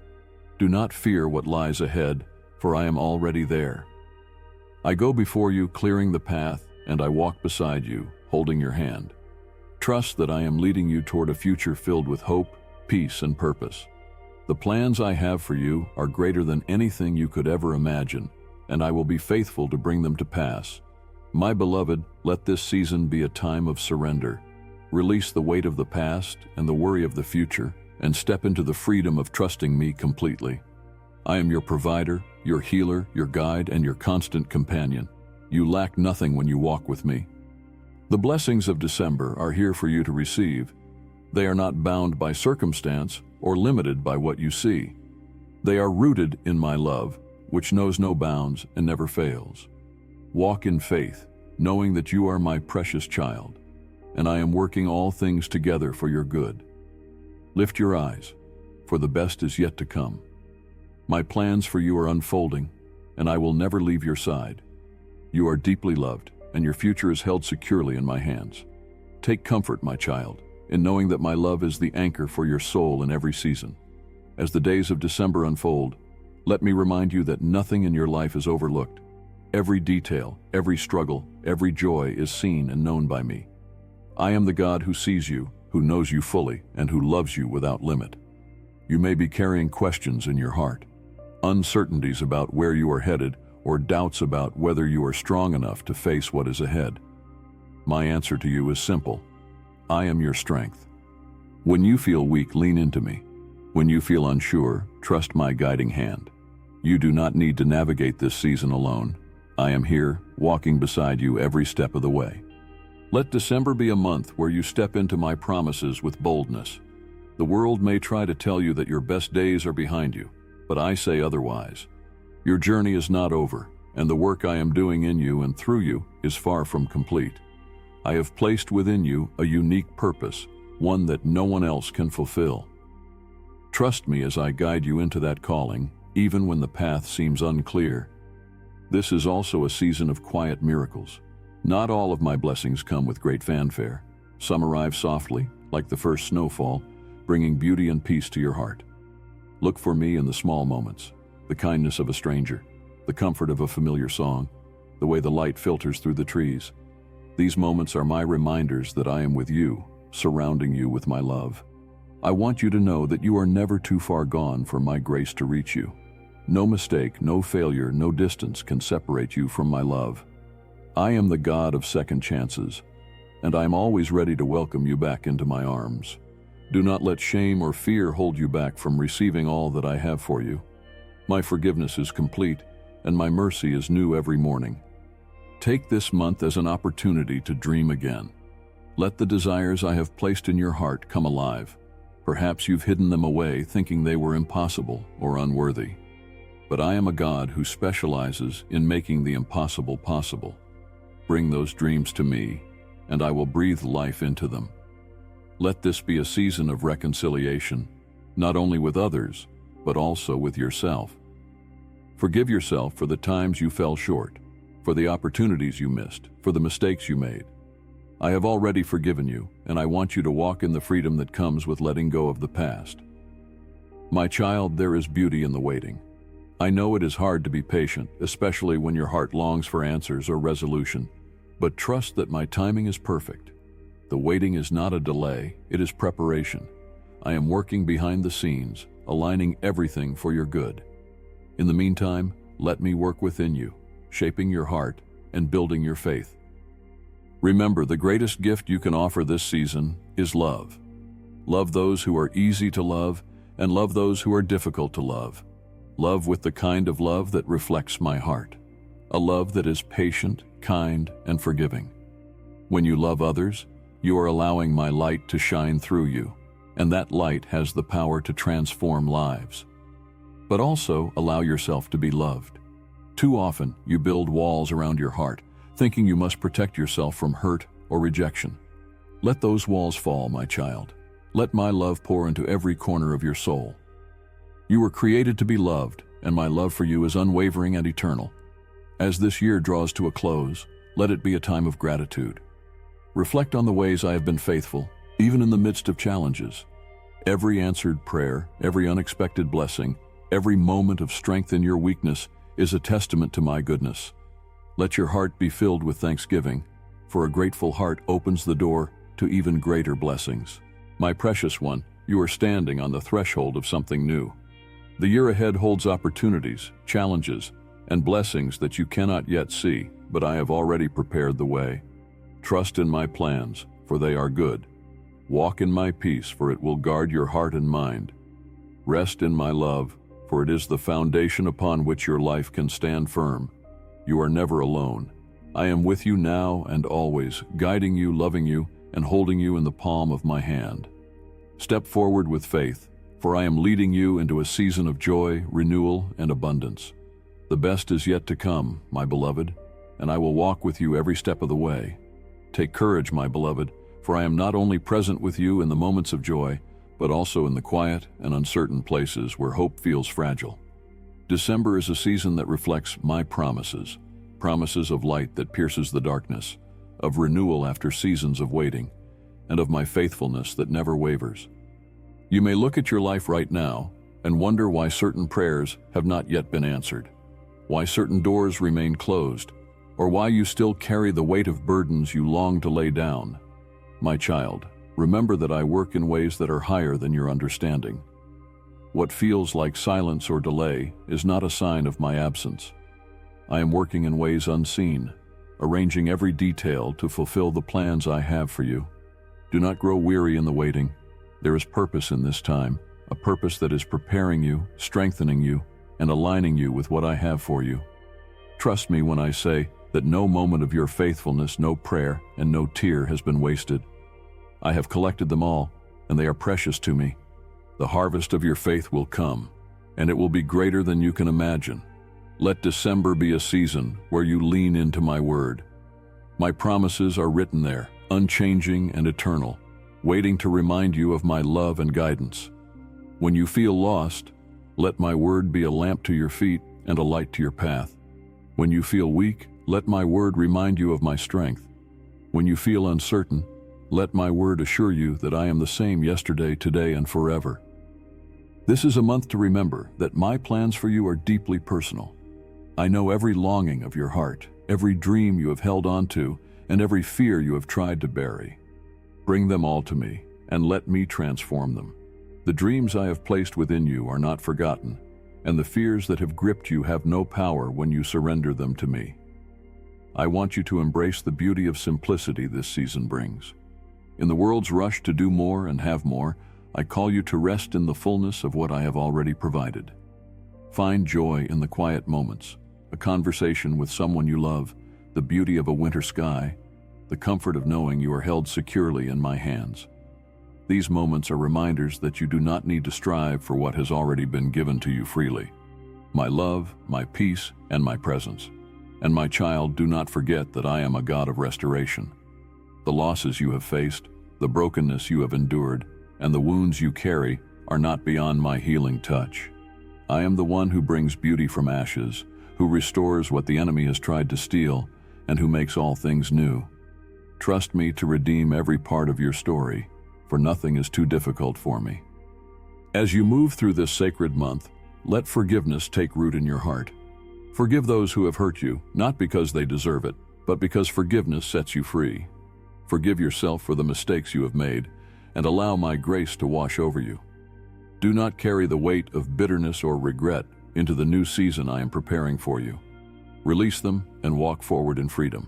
Do not fear what lies ahead, for I am already there. I go before you, clearing the path, and I walk beside you, holding your hand. Trust that I am leading you toward a future filled with hope, peace, and purpose. The plans I have for you are greater than anything you could ever imagine, and I will be faithful to bring them to pass. My beloved, let this season be a time of surrender. Release the weight of the past and the worry of the future, and step into the freedom of trusting me completely. I am your provider, your healer, your guide, and your constant companion. You lack nothing when you walk with me. The blessings of December are here for you to receive. They are not bound by circumstance or limited by what you see. They are rooted in my love, which knows no bounds and never fails. Walk in faith, knowing that you are my precious child, and I am working all things together for your good. Lift your eyes, for the best is yet to come. My plans for you are unfolding, and I will never leave your side. You are deeply loved, and your future is held securely in my hands. Take comfort, my child, in knowing that my love is the anchor for your soul in every season. As the days of December unfold, let me remind you that nothing in your life is overlooked. Every detail, every struggle, every joy is seen and known by me. I am the God who sees you, who knows you fully, and who loves you without limit. You may be carrying questions in your heart, uncertainties about where you are headed, or doubts about whether you are strong enough to face what is ahead. My answer to you is simple. I am your strength. When you feel weak, lean into me. When you feel unsure, trust my guiding hand. You do not need to navigate this season alone. I am here, walking beside you every step of the way. Let December be a month where you step into my promises with boldness. The world may try to tell you that your best days are behind you, but I say otherwise. Your journey is not over, and the work I am doing in you and through you is far from complete. I have placed within you a unique purpose, one that no one else can fulfill. Trust me as I guide you into that calling, even when the path seems unclear. This is also a season of quiet miracles. Not all of my blessings come with great fanfare. Some arrive softly, like the first snowfall, bringing beauty and peace to your heart. Look for me in the small moments, the kindness of a stranger, the comfort of a familiar song, the way the light filters through the trees. These moments are my reminders that I am with you, surrounding you with my love. I want you to know that you are never too far gone for my grace to reach you. No mistake, no failure, no distance can separate you from my love. I am the God of second chances, and I am always ready to welcome you back into my arms. Do not let shame or fear hold you back from receiving all that I have for you. My forgiveness is complete, and my mercy is new every morning. Take this month as an opportunity to dream again. Let the desires I have placed in your heart come alive. Perhaps you've hidden them away, thinking they were impossible or unworthy. But I am a God who specializes in making the impossible possible. Bring those dreams to me, and I will breathe life into them. Let this be a season of reconciliation, not only with others, but also with yourself. Forgive yourself for the times you fell short, for the opportunities you missed, for the mistakes you made. I have already forgiven you, and I want you to walk in the freedom that comes with letting go of the past. My child, there is beauty in the waiting. I know it is hard to be patient, especially when your heart longs for answers or resolution, but trust that my timing is perfect. The waiting is not a delay, it is preparation. I am working behind the scenes, aligning everything for your good. In the meantime, let me work within you, shaping your heart and building your faith. Remember, the greatest gift you can offer this season is love. Love those who are easy to love, and love those who are difficult to love. Love with the kind of love that reflects my heart. A love that is patient, kind, and forgiving. When you love others, you are allowing my light to shine through you, and that light has the power to transform lives. But also allow yourself to be loved. Too often, you build walls around your heart, thinking you must protect yourself from hurt or rejection. Let those walls fall, my child. Let my love pour into every corner of your soul. You were created to be loved, and my love for you is unwavering and eternal. As this year draws to a close, let it be a time of gratitude. Reflect on the ways I have been faithful, even in the midst of challenges. Every answered prayer, every unexpected blessing, every moment of strength in your weakness is a testament to my goodness. Let your heart be filled with thanksgiving, for a grateful heart opens the door to even greater blessings. My precious one, you are standing on the threshold of something new. The year ahead holds opportunities, challenges, and blessings that you cannot yet see, but I have already prepared the way. Trust in my plans, for they are good. Walk in my peace, for it will guard your heart and mind. Rest in my love, for it is the foundation upon which your life can stand firm. You are never alone. I am with you now and always, guiding you, loving you, and holding you in the palm of my hand. Step forward with faith, for I am leading you into a season of joy, renewal, and abundance. The best is yet to come, my beloved, and I will walk with you every step of the way. Take courage, my beloved, for I am not only present with you in the moments of joy, but also in the quiet and uncertain places where hope feels fragile. December is a season that reflects my promises, promises of light that pierces the darkness, of renewal after seasons of waiting, and of my faithfulness that never wavers. You may look at your life right now and wonder why certain prayers have not yet been answered, why certain doors remain closed, or why you still carry the weight of burdens you long to lay down. My child, remember that I work in ways that are higher than your understanding. What feels like silence or delay is not a sign of my absence. I am working in ways unseen, arranging every detail to fulfill the plans I have for you. Do not grow weary in the waiting. There is purpose in this time, a purpose that is preparing you, strengthening you, and aligning you with what I have for you. Trust me when I say that no moment of your faithfulness, no prayer, and no tear has been wasted. I have collected them all, and they are precious to me. The harvest of your faith will come, and it will be greater than you can imagine. Let December be a season where you lean into my word. My promises are written there, unchanging and eternal, waiting to remind you of my love and guidance. When you feel lost, let my word be a lamp to your feet and a light to your path. When you feel weak, let my word remind you of my strength. When you feel uncertain, let my word assure you that I am the same yesterday, today, and forever. This is a month to remember that my plans for you are deeply personal. I know every longing of your heart, every dream you have held on to, and every fear you have tried to bury. Bring them all to me, and let me transform them. The dreams I have placed within you are not forgotten, and the fears that have gripped you have no power when you surrender them to me. I want you to embrace the beauty of simplicity this season brings. In the world's rush to do more and have more, I call you to rest in the fullness of what I have already provided. Find joy in the quiet moments, a conversation with someone you love, the beauty of a winter sky, the comfort of knowing you are held securely in my hands. These moments are reminders that you do not need to strive for what has already been given to you freely. My love, my peace, and my presence. And my child, do not forget that I am a God of restoration. The losses you have faced, the brokenness you have endured, and the wounds you carry are not beyond my healing touch. I am the one who brings beauty from ashes, who restores what the enemy has tried to steal, and who makes all things new. Trust me to redeem every part of your story, for nothing is too difficult for me. As you move through this sacred month, let forgiveness take root in your heart. Forgive those who have hurt you, not because they deserve it, but because forgiveness sets you free. Forgive yourself for the mistakes you have made, and allow my grace to wash over you. Do not carry the weight of bitterness or regret into the new season I am preparing for you. Release them and walk forward in freedom.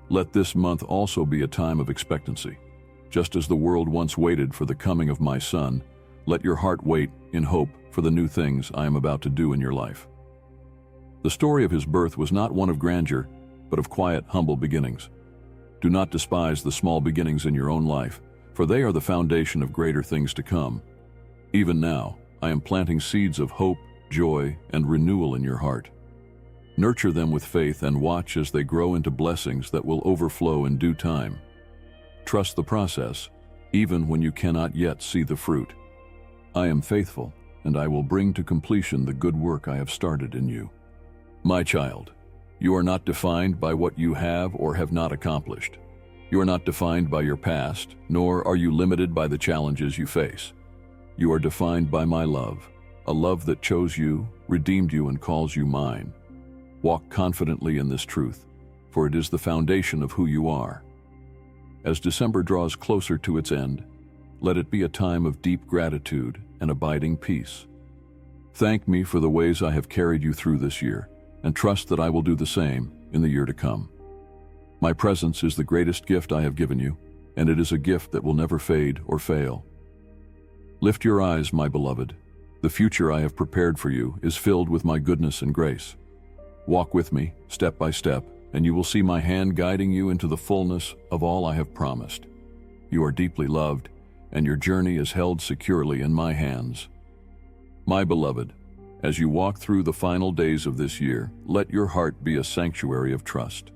Let this month also be a time of expectancy. Just as the world once waited for the coming of my Son, let your heart wait in hope for the new things I am about to do in your life. The story of his birth was not one of grandeur, but of quiet, humble beginnings. Do not despise the small beginnings in your own life, for they are the foundation of greater things to come. Even now, I am planting seeds of hope, joy, and renewal in your heart. Nurture them with faith and watch as they grow into blessings that will overflow in due time. Trust the process, even when you cannot yet see the fruit. I am faithful, and I will bring to completion the good work I have started in you. My child, you are not defined by what you have or have not accomplished. You are not defined by your past, nor are you limited by the challenges you face. You are defined by my love, a love that chose you, redeemed you, and calls you mine. Walk confidently in this truth, for it is the foundation of who you are. As December draws closer to its end, let it be a time of deep gratitude and abiding peace. Thank me for the ways I have carried you through this year, and trust that I will do the same in the year to come. My presence is the greatest gift I have given you, and it is a gift that will never fade or fail. Lift your eyes, my beloved. The future I have prepared for you is filled with my goodness and grace. Walk with me, step by step, and you will see my hand guiding you into the fullness of all I have promised. You are deeply loved, and your journey is held securely in my hands. My beloved, as you walk through the final days of this year, let your heart be a sanctuary of trust.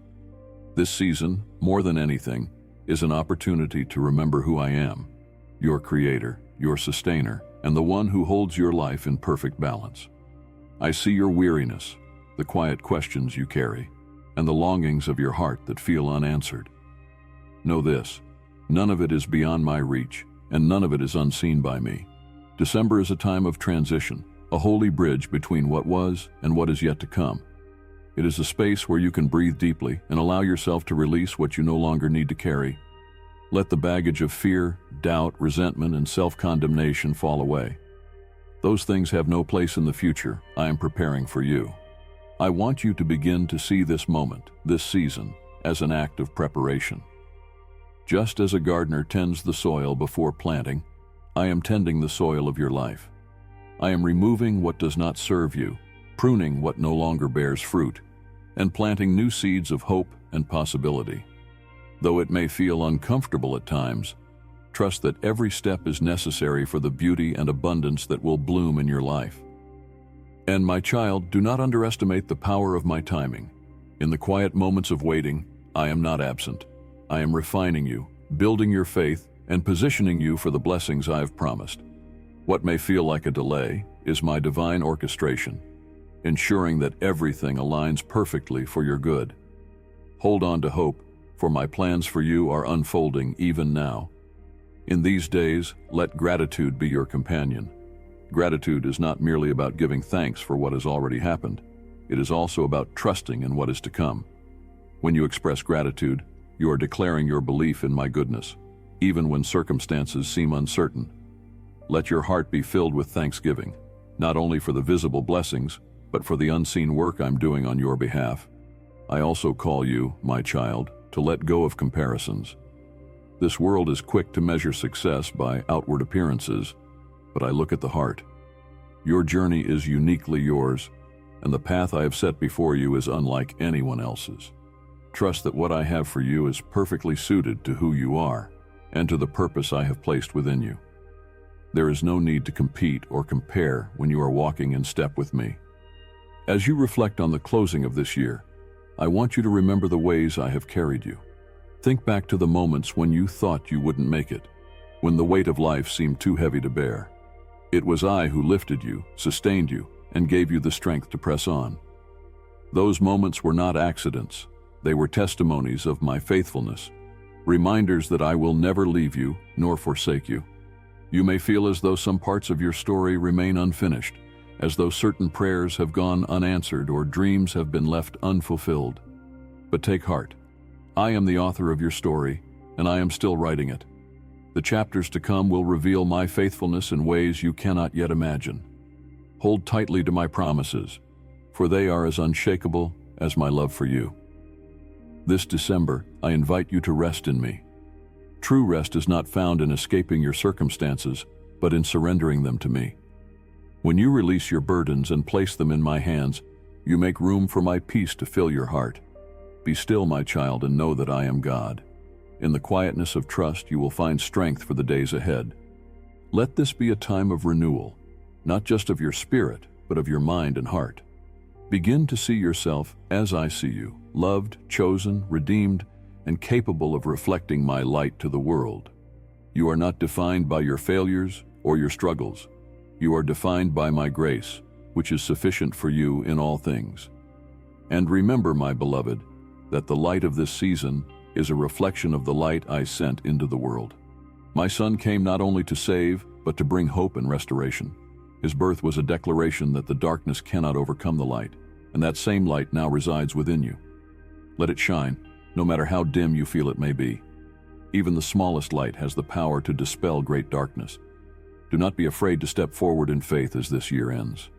This season, more than anything, is an opportunity to remember who I am, your Creator, your Sustainer, and the one who holds your life in perfect balance. I see your weariness, the quiet questions you carry, and the longings of your heart that feel unanswered. Know this, none of it is beyond my reach, and none of it is unseen by me. December is a time of transition, a holy bridge between what was and what is yet to come. It is a space where you can breathe deeply and allow yourself to release what you no longer need to carry. Let the baggage of fear, doubt, resentment, and self-condemnation fall away. Those things have no place in the future I am preparing for you. I want you to begin to see this moment, this season, as an act of preparation. Just as a gardener tends the soil before planting, I am tending the soil of your life. I am removing what does not serve you, pruning what no longer bears fruit, and planting new seeds of hope and possibility. Though it may feel uncomfortable at times, trust that every step is necessary for the beauty and abundance that will bloom in your life. And my child, do not underestimate the power of my timing. In the quiet moments of waiting, I am not absent. I am refining you, building your faith, and positioning you for the blessings I have promised. What may feel like a delay is my divine orchestration, ensuring that everything aligns perfectly for your good. Hold on to hope, for my plans for you are unfolding even now. In these days, let gratitude be your companion. Gratitude is not merely about giving thanks for what has already happened. It is also about trusting in what is to come. When you express gratitude, you are declaring your belief in my goodness, even when circumstances seem uncertain. Let your heart be filled with thanksgiving, not only for the visible blessings, but for the unseen work I'm doing on your behalf. I also call you, my child, to let go of comparisons. This world is quick to measure success by outward appearances, but I look at the heart. Your journey is uniquely yours, and the path I have set before you is unlike anyone else's. Trust that what I have for you is perfectly suited to who you are and to the purpose I have placed within you. There is no need to compete or compare when you are walking in step with me. As you reflect on the closing of this year, I want you to remember the ways I have carried you. Think back to the moments when you thought you wouldn't make it, when the weight of life seemed too heavy to bear. It was I who lifted you, sustained you, and gave you the strength to press on. Those moments were not accidents. They were testimonies of my faithfulness, reminders that I will never leave you nor forsake you. You may feel as though some parts of your story remain unfinished, as though certain prayers have gone unanswered or dreams have been left unfulfilled. But take heart. I am the author of your story, and I am still writing it. The chapters to come will reveal my faithfulness in ways you cannot yet imagine. Hold tightly to my promises, for they are as unshakable as my love for you. This December, I invite you to rest in me. True rest is not found in escaping your circumstances, but in surrendering them to me. When you release your burdens and place them in my hands, you make room for my peace to fill your heart. Be still, my child, and know that I am God. In the quietness of trust, you will find strength for the days ahead. Let this be a time of renewal, not just of your spirit, but of your mind and heart. Begin to see yourself as I see you, loved, chosen, redeemed, and capable of reflecting my light to the world. You are not defined by your failures or your struggles. You are defined by my grace, which is sufficient for you in all things. And remember, my beloved, that the light of this season is a reflection of the light I sent into the world. My Son came not only to save, but to bring hope and restoration. His birth was a declaration that the darkness cannot overcome the light, and that same light now resides within you. Let it shine, no matter how dim you feel it may be. Even the smallest light has the power to dispel great darkness. Do not be afraid to step forward in faith as this year ends.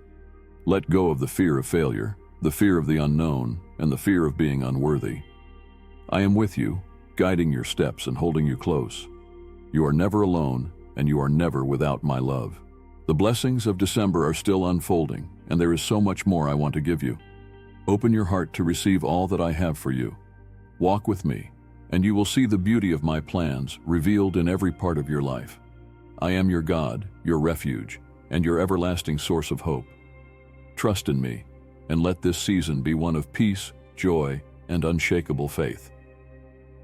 Let go of the fear of failure, the fear of the unknown, and the fear of being unworthy. I am with you, guiding your steps and holding you close. You are never alone, and you are never without my love. The blessings of December are still unfolding, and there is so much more I want to give you. Open your heart to receive all that I have for you. Walk with me, and you will see the beauty of my plans revealed in every part of your life. I am your God, your refuge, and your everlasting source of hope. Trust in me, and let this season be one of peace, joy, and unshakable faith.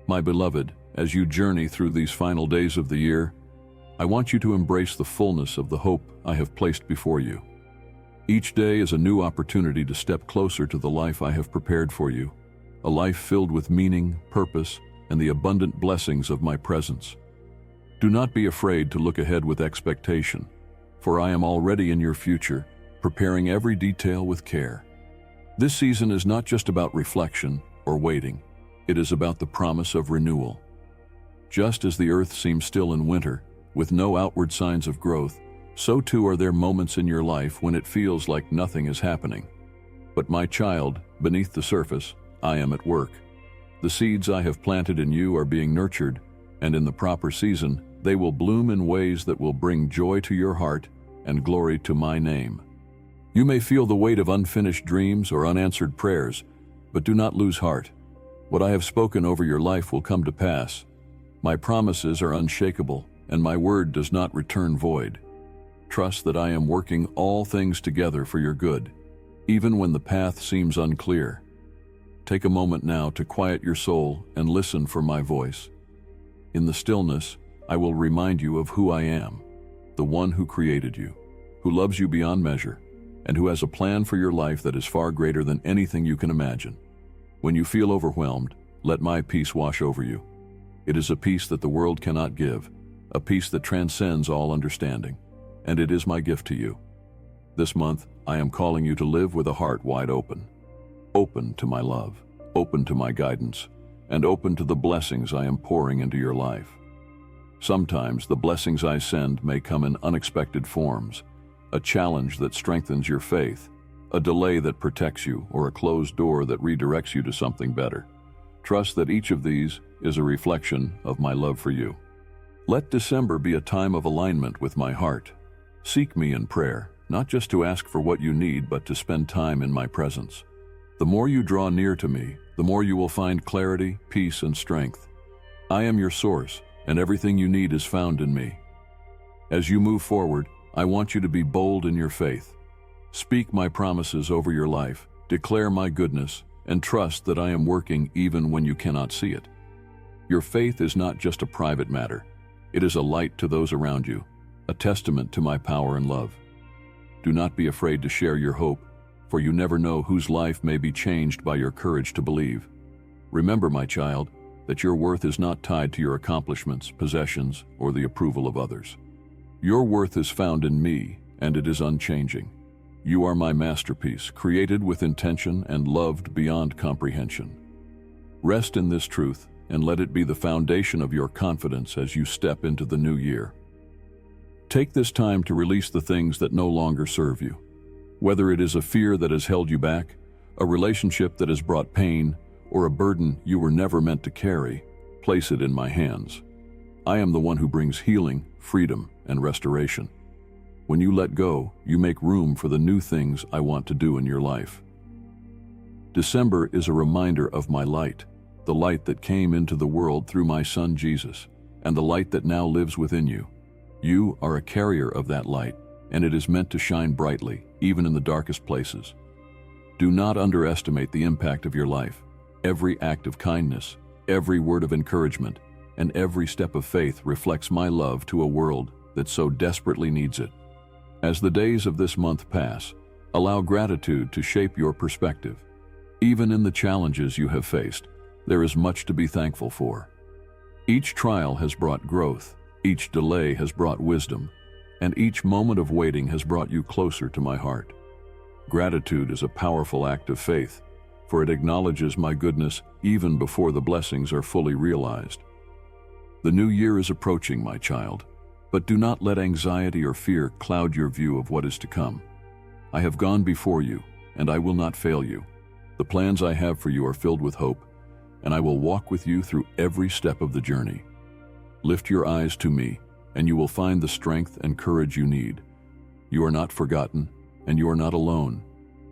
My beloved, as you journey through these final days of the year, I want you to embrace the fullness of the hope I have placed before you. Each day is a new opportunity to step closer to the life I have prepared for you, a life filled with meaning, purpose, and the abundant blessings of my presence. Do not be afraid to look ahead with expectation, for I am already in your future, preparing every detail with care. This season is not just about reflection or waiting. It is about the promise of renewal. Just as the earth seems still in winter, with no outward signs of growth, so too are there moments in your life when it feels like nothing is happening. But my child, beneath the surface, I am at work. The seeds I have planted in you are being nurtured, and in the proper season, they will bloom in ways that will bring joy to your heart and glory to my name. You may feel the weight of unfinished dreams or unanswered prayers, but do not lose heart. What I have spoken over your life will come to pass. My promises are unshakable, and my word does not return void. Trust that I am working all things together for your good, even when the path seems unclear. Take a moment now to quiet your soul and listen for my voice. In the stillness, I will remind you of who I am, the one who created you, who loves you beyond measure, and who has a plan for your life that is far greater than anything you can imagine. When you feel overwhelmed, let my peace wash over you. It is a peace that the world cannot give, a peace that transcends all understanding, and it is my gift to you. This month, I am calling you to live with a heart wide open. Open to my love, open to my guidance, and open to the blessings I am pouring into your life. Sometimes the blessings I send may come in unexpected forms, a challenge that strengthens your faith, a delay that protects you, or a closed door that redirects you to something better. Trust that each of these is a reflection of my love for you. Let December be a time of alignment with my heart. Seek me in prayer, not just to ask for what you need, but to spend time in my presence. The more you draw near to me, the more you will find clarity, peace, and strength. I am your source, and everything you need is found in me. As you move forward, I want you to be bold in your faith. Speak my promises over your life, declare my goodness, and trust that I am working even when you cannot see it. Your faith is not just a private matter. It is a light to those around you, a testament to my power and love. Do not be afraid to share your hope, for you never know whose life may be changed by your courage to believe. Remember, my child, that your worth is not tied to your accomplishments, possessions, or the approval of others. Your worth is found in me, and it is unchanging. You are my masterpiece, created with intention and loved beyond comprehension. Rest in this truth, and let it be the foundation of your confidence as you step into the new year. Take this time to release the things that no longer serve you. Whether it is a fear that has held you back, a relationship that has brought pain, or a burden you were never meant to carry, place it in my hands. I am the one who brings healing, freedom, and restoration. When you let go, you make room for the new things I want to do in your life. December is a reminder of my light, the light that came into the world through my Son Jesus, and the light that now lives within you. You are a carrier of that light, and it is meant to shine brightly, even in the darkest places. Do not underestimate the impact of your life. Every act of kindness, every word of encouragement, and every step of faith reflects my love to a world that so desperately needs it. As the days of this month pass, allow gratitude to shape your perspective. Even in the challenges you have faced, there is much to be thankful for. Each trial has brought growth, each delay has brought wisdom, and each moment of waiting has brought you closer to my heart. Gratitude is a powerful act of faith, for it acknowledges my goodness even before the blessings are fully realized. The new year is approaching, my child, but do not let anxiety or fear cloud your view of what is to come. I have gone before you, and I will not fail you. The plans I have for you are filled with hope, and I will walk with you through every step of the journey. Lift your eyes to me, and you will find the strength and courage you need. You are not forgotten, and you are not alone.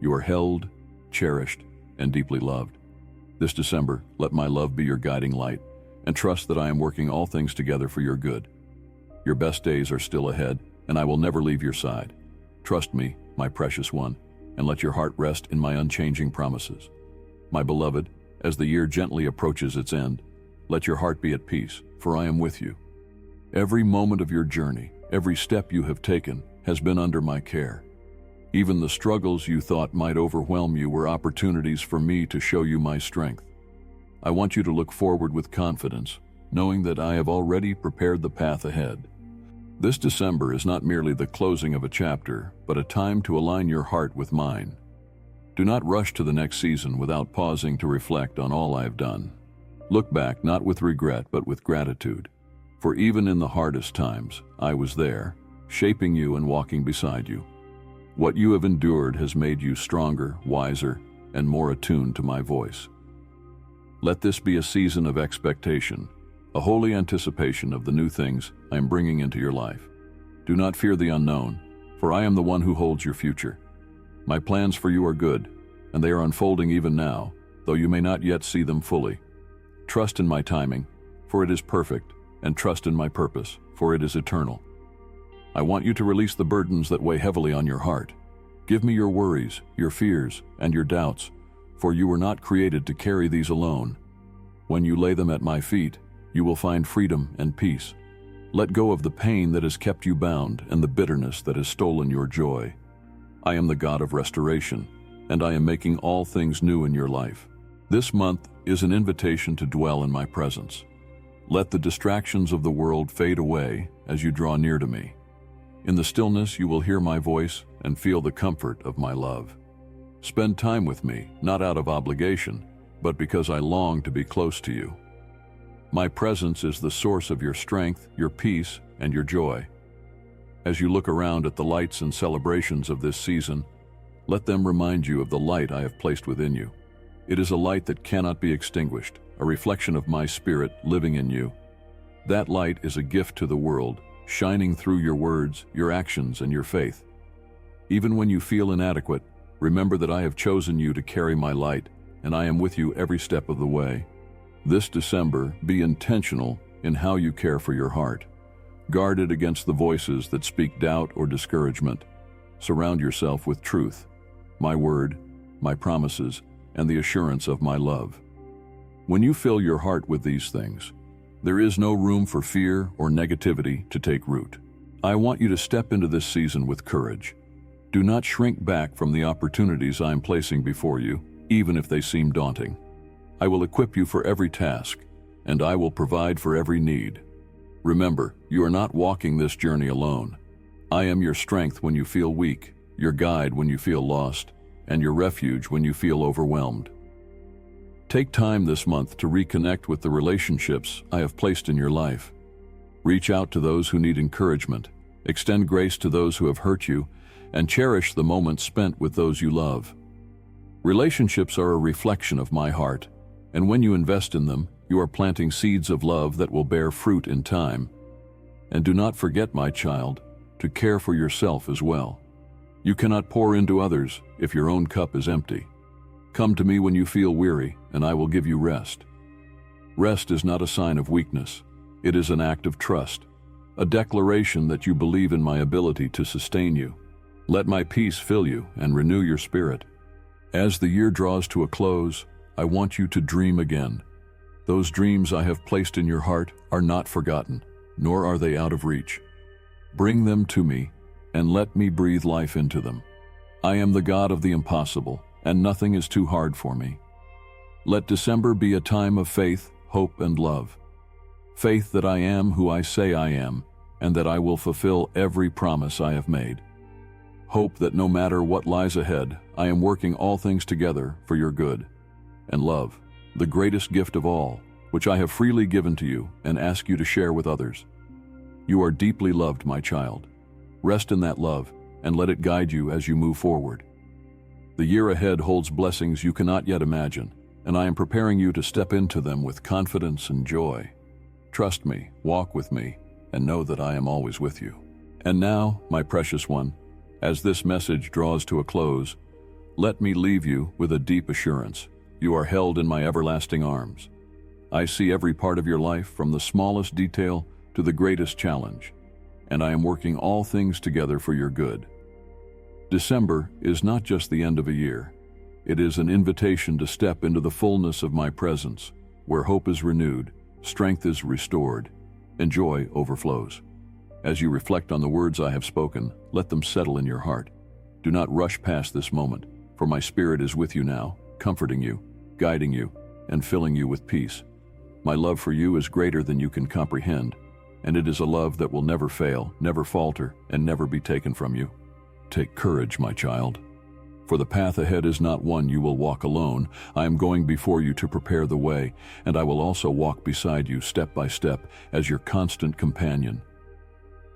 You are held, cherished, and deeply loved. This December, let my love be your guiding light, and trust that I am working all things together for your good. Your best days are still ahead, and I will never leave your side. Trust me, my precious one, and let your heart rest in my unchanging promises. My beloved, as the year gently approaches its end, let your heart be at peace, for I am with you. Every moment of your journey, every step you have taken, has been under my care. Even the struggles you thought might overwhelm you were opportunities for me to show you my strength. I want you to look forward with confidence, knowing that I have already prepared the path ahead. This December is not merely the closing of a chapter, but a time to align your heart with mine. Do not rush to the next season without pausing to reflect on all I have done. Look back not with regret, but with gratitude. For even in the hardest times, I was there, shaping you and walking beside you. What you have endured has made you stronger, wiser, and more attuned to my voice. Let this be a season of expectation, a holy anticipation of the new things I am bringing into your life. Do not fear the unknown, for I am the one who holds your future. My plans for you are good, and they are unfolding even now, though you may not yet see them fully. Trust in my timing, for it is perfect, and trust in my purpose, for it is eternal. I want you to release the burdens that weigh heavily on your heart. Give me your worries, your fears, and your doubts, for you were not created to carry these alone. When you lay them at my feet, you will find freedom and peace. Let go of the pain that has kept you bound and the bitterness that has stolen your joy. I am the God of restoration, and I am making all things new in your life. This month is an invitation to dwell in my presence. Let the distractions of the world fade away as you draw near to me. In the stillness you will hear my voice and feel the comfort of my love. Spend time with me, not out of obligation, but because I long to be close to you. My presence is the source of your strength, your peace, and your joy. As you look around at the lights and celebrations of this season, let them remind you of the light I have placed within you. It is a light that cannot be extinguished, a reflection of my spirit living in you. That light is a gift to the world, shining through your words, your actions, and your faith. Even when you feel inadequate, remember that I have chosen you to carry my light, and I am with you every step of the way. This December, be intentional in how you care for your heart. Guard it against the voices that speak doubt or discouragement. Surround yourself with truth, my word, my promises, and the assurance of my love. When you fill your heart with these things, there is no room for fear or negativity to take root. I want you to step into this season with courage. Do not shrink back from the opportunities I am placing before you, even if they seem daunting. I will equip you for every task, and I will provide for every need. Remember, you are not walking this journey alone. I am your strength when you feel weak, your guide when you feel lost, and your refuge when you feel overwhelmed. Take time this month to reconnect with the relationships I have placed in your life. Reach out to those who need encouragement, extend grace to those who have hurt you, and cherish the moments spent with those you love. Relationships are a reflection of my heart, and when you invest in them, you are planting seeds of love that will bear fruit in time. And do not forget, my child, to care for yourself as well. You cannot pour into others if your own cup is empty. Come to me when you feel weary, and I will give you rest. Rest is not a sign of weakness. It is an act of trust, a declaration that you believe in my ability to sustain you. Let my peace fill you and renew your spirit. As the year draws to a close, I want you to dream again. Those dreams I have placed in your heart are not forgotten, nor are they out of reach. Bring them to me, and let me breathe life into them. I am the God of the impossible, and nothing is too hard for me. Let December be a time of faith, hope, and love. Faith that I am who I say I am, and that I will fulfill every promise I have made. Hope that no matter what lies ahead, I am working all things together for your good. And love, the greatest gift of all, which I have freely given to you and ask you to share with others. You are deeply loved, my child. Rest in that love and let it guide you as you move forward. The year ahead holds blessings you cannot yet imagine, and I am preparing you to step into them with confidence and joy. Trust me, walk with me, and know that I am always with you. And now, my precious one, as this message draws to a close, let me leave you with a deep assurance. You are held in my everlasting arms. I see every part of your life, from the smallest detail to the greatest challenge, and I am working all things together for your good. December is not just the end of a year. It is an invitation to step into the fullness of my presence, where hope is renewed, strength is restored, and joy overflows. As you reflect on the words I have spoken, let them settle in your heart. Do not rush past this moment, for my Spirit is with you now, comforting you, guiding you, and filling you with peace. My love for you is greater than you can comprehend, and it is a love that will never fail, never falter, and never be taken from you. Take courage, my child, for the path ahead is not one you will walk alone. I am going before you to prepare the way, and I will also walk beside you step by step as your constant companion.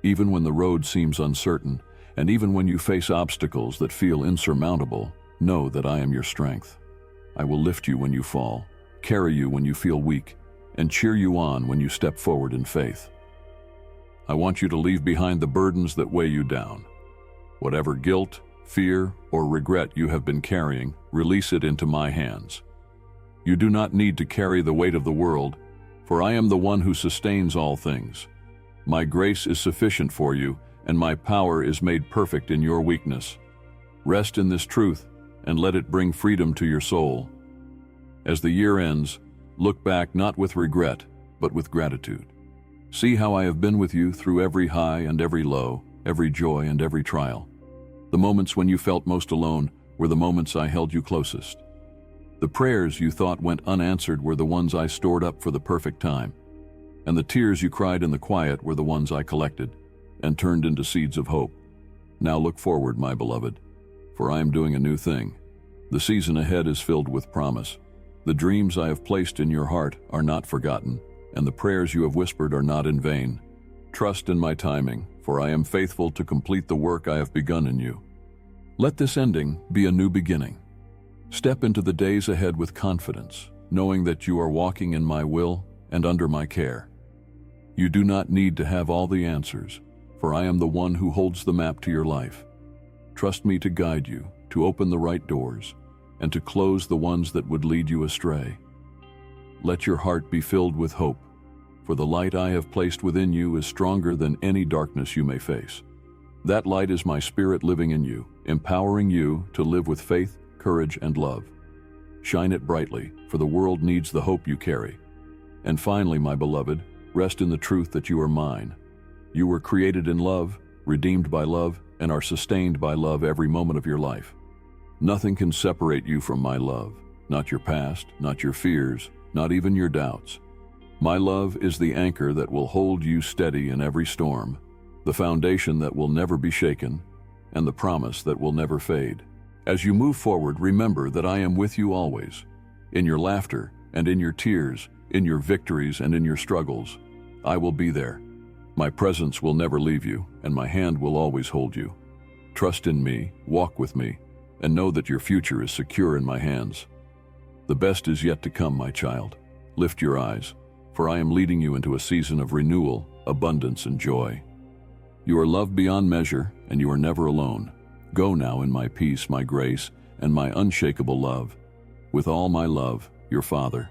Even when the road seems uncertain, and even when you face obstacles that feel insurmountable, know that I am your strength. I will lift you when you fall, carry you when you feel weak, and cheer you on when you step forward in faith. I want you to leave behind the burdens that weigh you down. Whatever guilt, fear, or regret you have been carrying, release it into my hands. You do not need to carry the weight of the world, for I am the one who sustains all things. My grace is sufficient for you, and my power is made perfect in your weakness. Rest in this truth, and let it bring freedom to your soul. As the year ends, look back not with regret, but with gratitude. See how I have been with you through every high and every low, every joy and every trial. The moments when you felt most alone were the moments I held you closest. The prayers you thought went unanswered were the ones I stored up for the perfect time. And the tears you cried in the quiet were the ones I collected and turned into seeds of hope. Now look forward, my beloved, for I am doing a new thing. The season ahead is filled with promise. The dreams I have placed in your heart are not forgotten, and the prayers you have whispered are not in vain. Trust in my timing, for I am faithful to complete the work I have begun in you. Let this ending be a new beginning. Step into the days ahead with confidence, knowing that you are walking in my will and under my care. You do not need to have all the answers, for I am the one who holds the map to your life. Trust me to guide you, to open the right doors, and to close the ones that would lead you astray. Let your heart be filled with hope, for the light I have placed within you is stronger than any darkness you may face. That light is my spirit living in you, empowering you to live with faith, courage, and love. Shine it brightly, for the world needs the hope you carry. And finally, my beloved, rest in the truth that you are mine. You were created in love, redeemed by love, and are sustained by love every moment of your life. Nothing can separate you from my love, not your past, not your fears, not even your doubts. My love is the anchor that will hold you steady in every storm, the foundation that will never be shaken, and the promise that will never fade. As you move forward, remember that I am with you always, in your laughter and in your tears, in your victories and in your struggles. I will be there. My presence will never leave you, and my hand will always hold you. Trust in me, walk with me, and know that your future is secure in my hands. The best is yet to come, my child. Lift your eyes, for I am leading you into a season of renewal, abundance, and joy. You are loved beyond measure, and you are never alone. Go now in my peace, my grace, and my unshakable love. With all my love, your Father.